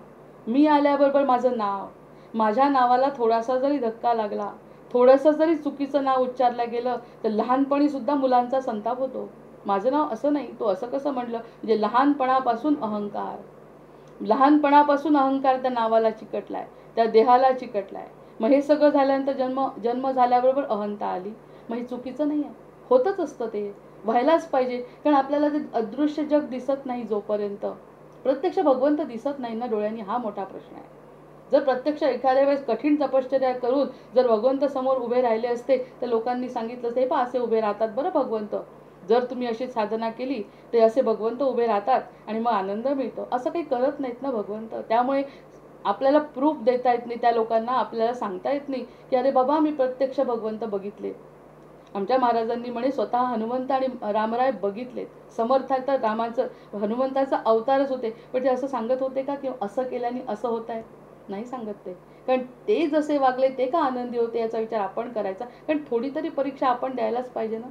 मी आल्याबरोबर माझं नाव, माझ्या नावाला थोडासा जरी धक्का लागला, थोडंसं जरी चुकीचं नाव उच्चारलं गेलं तर लहानपणी सुद्धा मुलांचा संताप होतो. माझं नाव असं नाही, तो असं कसं म्हटलं. म्हणजे लहानपणापासून अहंकार, लहानपणापासून अहंकार त्या नावाला चिकटलाय, त्या देहाला चिकटलाय. मग हे सगळं झाल्यानंतर जन्म झाल्याबरोबर अहंता आली. मग हे चुकीचं नाही आहे, होतच असतं, ते व्हायलाच पाहिजे. कारण आपल्याला ते अदृश्य जग दिसत नाही जोपर्यंत, प्रत्यक्ष भगवंत दिसत नाही ना डोळ्यांनी, हा मोठा प्रश्न आहे. जर प्रत्यक्ष एखाद्या वेळेस कठीण तपश्चर्या करून जर भगवंत समोर उभे राहिले असते तर लोकांनी सांगितलं असते, हे पहा असे उभे राहतात बरं भगवंत. जर तुम्ही अशी साधना केली ते असे भगवंत उभे राहतात आणि मग आनंद मिळतो. असं काही करत नाहीत ना भगवंत. त्यामुळे आपल्याला प्रूफ देता येत नाही त्या लोकांना, आपल्याला सांगता येत नाही की अरे बाबा मी प्रत्यक्ष भगवंत बघितले. आमच्या महाराजांनी म्हणे स्वतः हनुमंत आणि रामराय बघितलेत. समर्थ तर रामाचं, हनुमंताचा अवतारच होते, पण ते असं सांगत होते का की असं केल्याने असं होत आहे? नाही सांगत ते. कारण ते जसे वागले ते का आनंदी होते याचा विचार आपण करायचा. कारण थोडी तरी परीक्षा आपण द्यायलाच पाहिजे ना.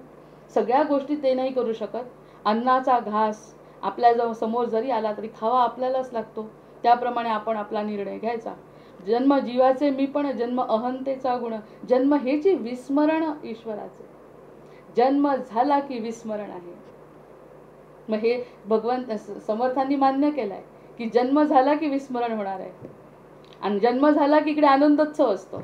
सगळ्या गोष्टी ते नाही करू शकत. अन्नाचा घास आपल्या समोर जरी आला तरी खावा आपल्यालाच लागतो. त्याप्रमाणे आपण आपला निर्णय घ्यायचा. जन्म जीवाचे मीपण, जन्म अहंतेचा गुण. जन्म हेची विस्मरण ईश्वराचे. जन्म झाला की विस्मरण आहे. मग हे भगवंत समर्थांनी मान्य केलंय की जन्म झाला की विस्मरण होणार आहे. आणि जन्म झाला की इकडे आनंदोत्सव असतो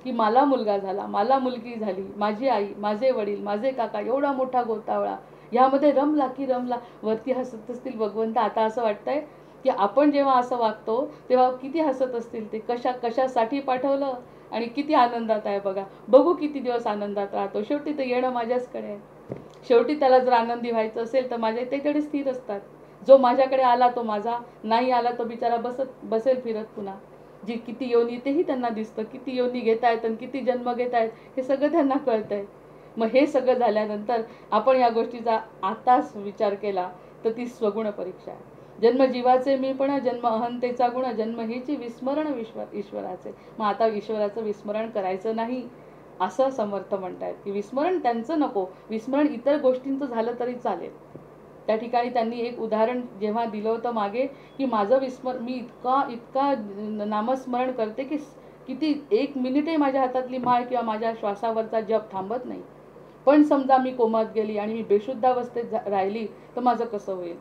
की मला मुलगा झाला, मला मुलगी झाली, माझी आई, माझे वडील, माझे काका, एवढा मोठा गोतावळा, यामध्ये रमला की रमला. वरती हसत असतील भगवंत. आता असं वाटतंय की आपण जेव्हा असं वागतो तेव्हा किती हसत असतील ते. कशासाठी पाठवलं आणि किती आनंदात आहे बघा. बघू किती दिवस आनंदात राहतो. शेवटी तर येणं माझ्याचकडे आहे. शेवटी त्याला जर आनंदी व्हायचं असेल तर माझ्या त्याच्याकडे स्थिर असतात. जो माझ्याकडे आला तो माझा, नाही आला तो बिचारा बसेल फिरत पुन्हा. जी किती योनी तेही त्यांना दिसतं, किती योनी घेत आहेत आणि किती जन्म घेत आहेत हे सगळं त्यांना कळतंय. मग हे सगळं झाल्यानंतर आपण या गोष्टीचा आताच विचार केला तर ती स्वगुण परीक्षा आहे. जन्म जीवाचे मीपण, जन्म अहंतेचा गुण. जन्म हेची विस्मरण ईश्वराचे. मग आता ईश्वराचं विस्मरण करायचं नाही असं समर्थ म्हणतायत की विस्मरण त्यांचं नको, विस्मरण इतर गोष्टींचं झालं तरी चालेल. त्या ठिकाणी त्यांनी एक उदाहरण जेव्हा दिलं होतं मागे की माझं मी इतका नामस्मरण करते की किती 1 मिनिटही माझ्या हातातली माळ किंवा माझ्या श्वासावरचा जप थांबत नाही. पण समजा मी कोमात गेली आणि मी बेशुद्धावस्थेत राहिली तर माझं कसं होईल?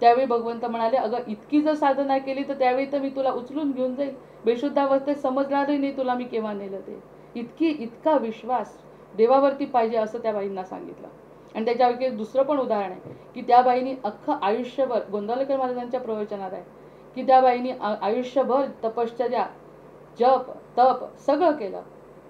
त्यावेळी भगवंत म्हणाले, अगं इतकी जर साधना केली तर त्यावेळी तर मी तुला उचलून घेऊन जाईल. बेशुद्धावस्थेत समजणारही नाही तुला मी केव्हा नेलं ते. इतका विश्वास देवावरती पाहिजे असं त्या बाईंना सांगितलं. आणि त्याच्यापैकी एक दुसरं पण उदाहरण आहे की त्या बाईंनी अख्खं आयुष्यभर, गोंदावलेकर महाराजांच्या प्रवचनात आहे की त्या बाईंनी आयुष्यभर तपश्चर्या, जप, तप सगळं केलं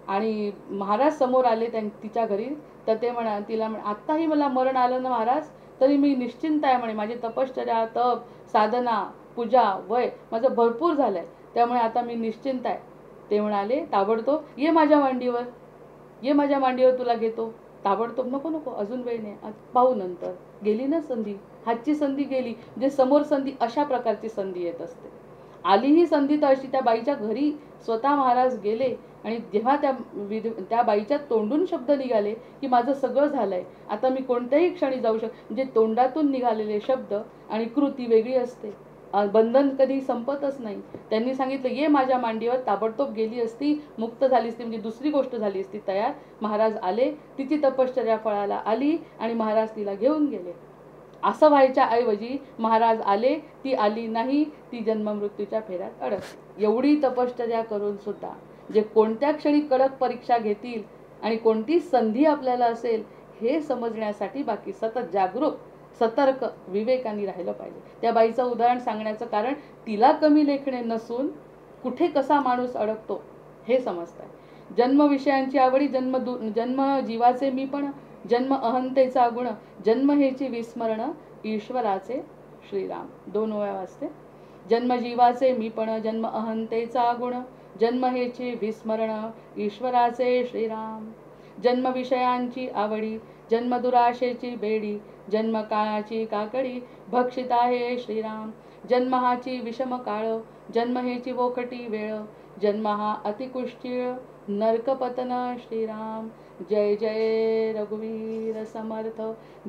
आणि महाराज समोर आले तिच्या घरी. तर ते तिला आत्ताही मला मरण आलं ना महाराज, तरी मी निश्चिंत आहे म्हणे. माझी तपश्चर्या, तप, साधना, पूजा, वय माझं भरपूर झालं आहे, त्यामुळे आता मी निश्चिंत आहे. ते म्हणाले ताबडतोब ये माझ्या मांडीवर, ये माझ्या मांडीवर, तुला घेतो. ताबडतोब नको नको, अजून वेळ नाही, पाहू नंतर. गेली ना संधी, हातची संधी गेली. म्हणजे समोर संधी, अशा प्रकारची संधी येत असते. आली ही संधी तर अशी. त्या बाईच्या घरी स्वतः महाराज गेले आणि जेव्हा त्या बाईच्या तोंडून शब्द निघाले की माझं सगळं झालंय, आता मी कोणत्याही क्षणी जाऊ म्हणजे तोंडातून निघालेले शब्द आणि कृती वेगळी असते. बंधन कधी संपतच नाही. त्यांनी सांगितलं ये माझ्या मांडीवर, ताबडतोब गेली असती, मुक्त झाली असती, म्हणजे दुसरी गोष्ट झाली असती तयार. महाराज आले, तिची तपश्चर्या फळाला आली आणि महाराज तिला घेऊन गेले. असं व्हायच्या ऐवजी महाराज आले, ती आली नाही, ती जन्ममृत्यूच्या फेऱ्यात अडकली. एवढी तपश्चर्या करून सुद्धा जे कोणत्या क्षणी कडक परीक्षा घेतील आणि कोणती संधी आपल्याला असेल हे समजण्यासाठी बाकी सतत जागरूक, सतर्क, विवेकाने राहिलं पाहिजे. त्या बाईचं उदाहरण सांगण्याचं कारण तिला कमी लेखणे नसून कुठे कसा माणूस अडकतो हे समजतंय. जन्मविषयांची आवडी, जन्म जीवाचे मी पण, जन्म अहंतेचा गुण, जन्म हेची विस्मरण, ईश्वराचे श्रीराम. 2 ओव्या वाचते. जन्म जीवाचे मी पण, जन्म अहंतेचा गुण, जन्म हेची विस्मरण, ईश्वराचे श्रीराम. जन्म विषयांची आवडी, जन्म दुराशेची बेडी, जन्म काळाची काकडी, भक्षित आहे श्रीराम. जन्म हाची विषम काळ, जन्म हेची वोखटी वेळ, जन्म हा अतिकुष्ठीळ, नरकपतन श्रीराम. जय जय रघुवीर समर्थ,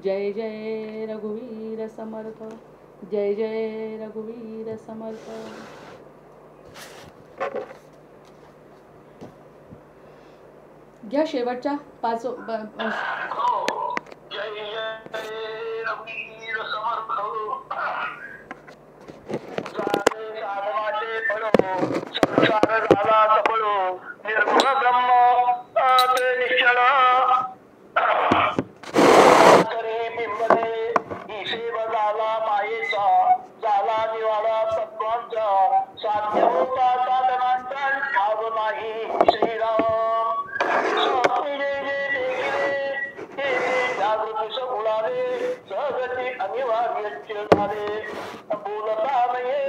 जय जय रघुवीर समर्थ, जय जय रघुवीर समर्थ. घ्या शेवटच्या 5. जय जय रघुवीर समर्थ. साधनाचे फळ संसार झाला सफळ, निर्गुण ब्रह्म ते निश्चळ. तरी बिंबले ही सेवा झाला मायेचा, झाला निवाडा तत्वांचा, साध्य होता साधनांचा ठाव नाही श्रीराम. जागृती सगुणाले सहगती अनिवार्य झाले, बोलता नये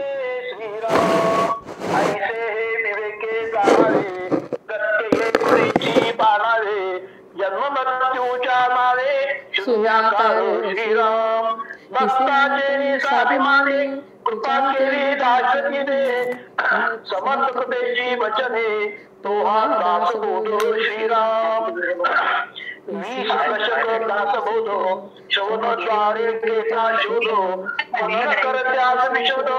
श्रीराम. ऐसे हे विवेके जाणारे, गत्ये पुरीची बाणारे, जन्म मृत्यूच्या नावे शून्याकार श्रीराम. भक्ताचे स्वाभिमाने कृपा केली दासतीने, समर्थतेची वचने तो हा दासबोध श्रीराम. 20 दशक दासबोध शोधद्वारे केला शोध, मन करत्यास विशोध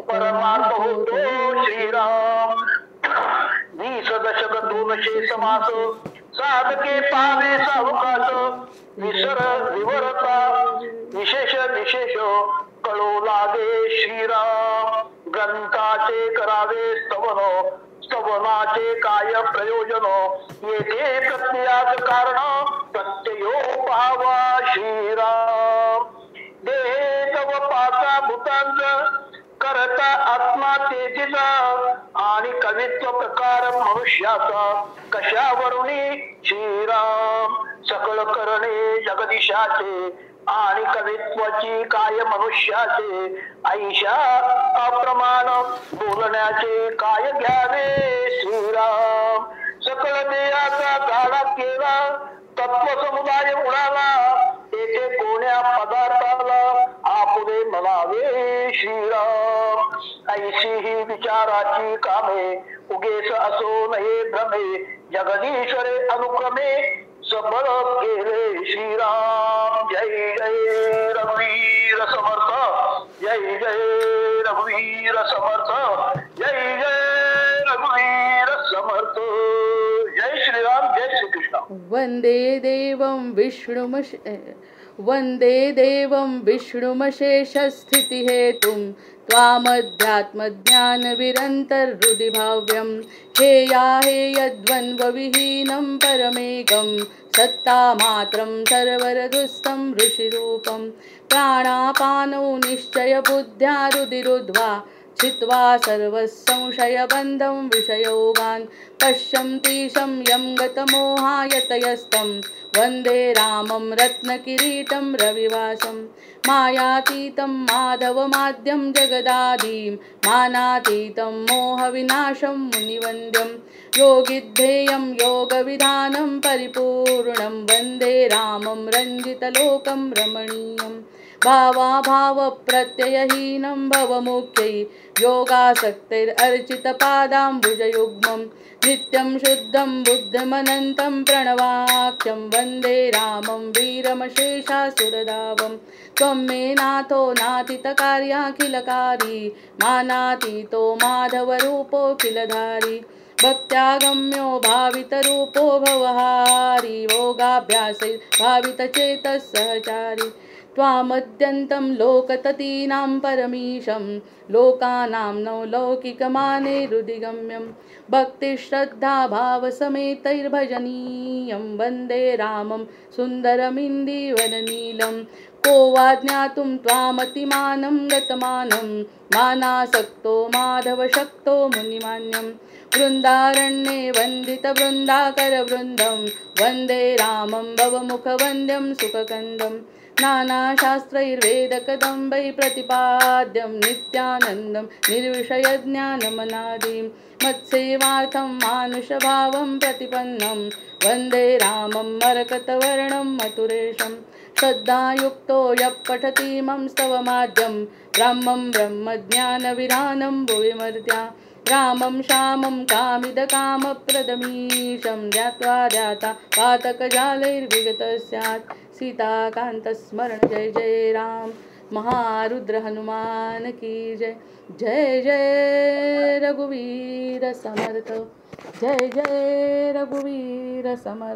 परमार्थ होतो श्रीराम. 20 दशक 200 समास साधके पावे सावकाश, विसर विवरता विशेष विशेष कळू लागे श्रीराम. ग्रंथाचे करावे स्तवन, स्तवनाचे काय प्रयोजन, येथे प्रत्ययाच कारण प्रत्ययो पावा श्रीराम. देहे तव पाचा भूतांच करता आत्मा तेजीचा, आणि कवित्व प्रकार मनुष्याचा कशावरुणी श्रीराम. सकळ करणे जगदीशाचे, आणि कवित्वाची काय मनुष्याचे, ऐशा अप्रमाण बोलण्याचे काय घ्यावे श्रीराम. सकळ देयाचा गाडा केला, तत्व समुदाय उडाला, येथे कोण्या पदार्थाला आपुले म्हणावे श्रीराम. ऐशी ही विचाराची कामे, उगेस असो नये भ्रमे, जगदीश्वरे अनुक्रमे सबळ केले श्रीराम. जय जय रघुवीर समर्थ, जय जय रघुवीर समर्थ, जय जय रघुवीर समर्थ. जय श्रीराम, जय श्रीकृष्ण. वंदे देवं विष्णुमशेष स्थिति हेतुं, त्वामध्यात्मज्ञान विरन्तर्हृदि भाव्यं, हेया हेयद्वन्द्वविहीनं परमेकं, सत्तामात्रं सर्वरदुस्थं ऋषिरूपं प्राणापानौ निश्चय बुद्ध्या रुदिरुद्ध्वा छित्त्वा सर्वसंशयबन्धं विषयोगान् पश्यन्ति यं गतमोहायतयस्तं वन्दे रामं रत्नकिरीटं रविवासं मायातीतं माधवमाद्यं जगदादिं मानातीतं मोहविनाशं मुनिवन्द्यं योगिद्धेयं योगविधानं परिपूर्णं वन्दे रामं रञ्जितलोकं रमणीयं भावाभावप्रत्ययहीनं भवमुख्यै योगासक्तैरर्चितपादाम्बुजयुग्मं नित्यं शुद्धं बुद्धिमनन्तं प्रणवाख्यं वन्दे रामं वीरमशेषासुरधावं त्वं मे नाथो नातीतकार्याखिलकारी मानातीतो माधवरूपोऽखिलधारी भक्त्यागम्यो भावितरूपो भवहारी भोगाभ्यासै भावितचेतः सहचारी त्वामद्यन्तं लोकततीनां परमीशं लोकानां नौलौकिकमाने हृदिगम्यं भक्तिश्रद्धाभावसमेतैर्भजनीयं वन्दे रामं सुन्दरमिन्दिवरनीलं को वा ज्ञातुं त्वामतिमानं गतमानं मानासक्तो माधवशक्तो मुनिमान्यं वृन्दारण्ये वन्दितवृन्दाकरवृन्दं वन्दे रामं भवमुखवन्द्यं सुखकन्दं नानाशास्त्रैर्वेदकदम्बै प्रतिपाद्यं नित्यानन्दं निर्विषयज्ञानमनादिं मत्सेवार्थं मानुषभावं प्रतिपन्नं वन्दे रामं मरकतवर्णं मथुरेशं श्रद्धायुक्तो यः पठति मम स्तवमाद्यं ब्रह्मं ब्रह्मज्ञानविधानं भुवि मर्त्या रामं श्यामं कामिदकामप्रदमीशं ध्यात्वा ध्याता पातकजालैर्विगतः स्यात् सीताकान्तस्मरण जय जय राम। महारुद्र हनुमान की जय। जय जय रघुवीर समर्थ। जय जय रघुवीर समर्थ।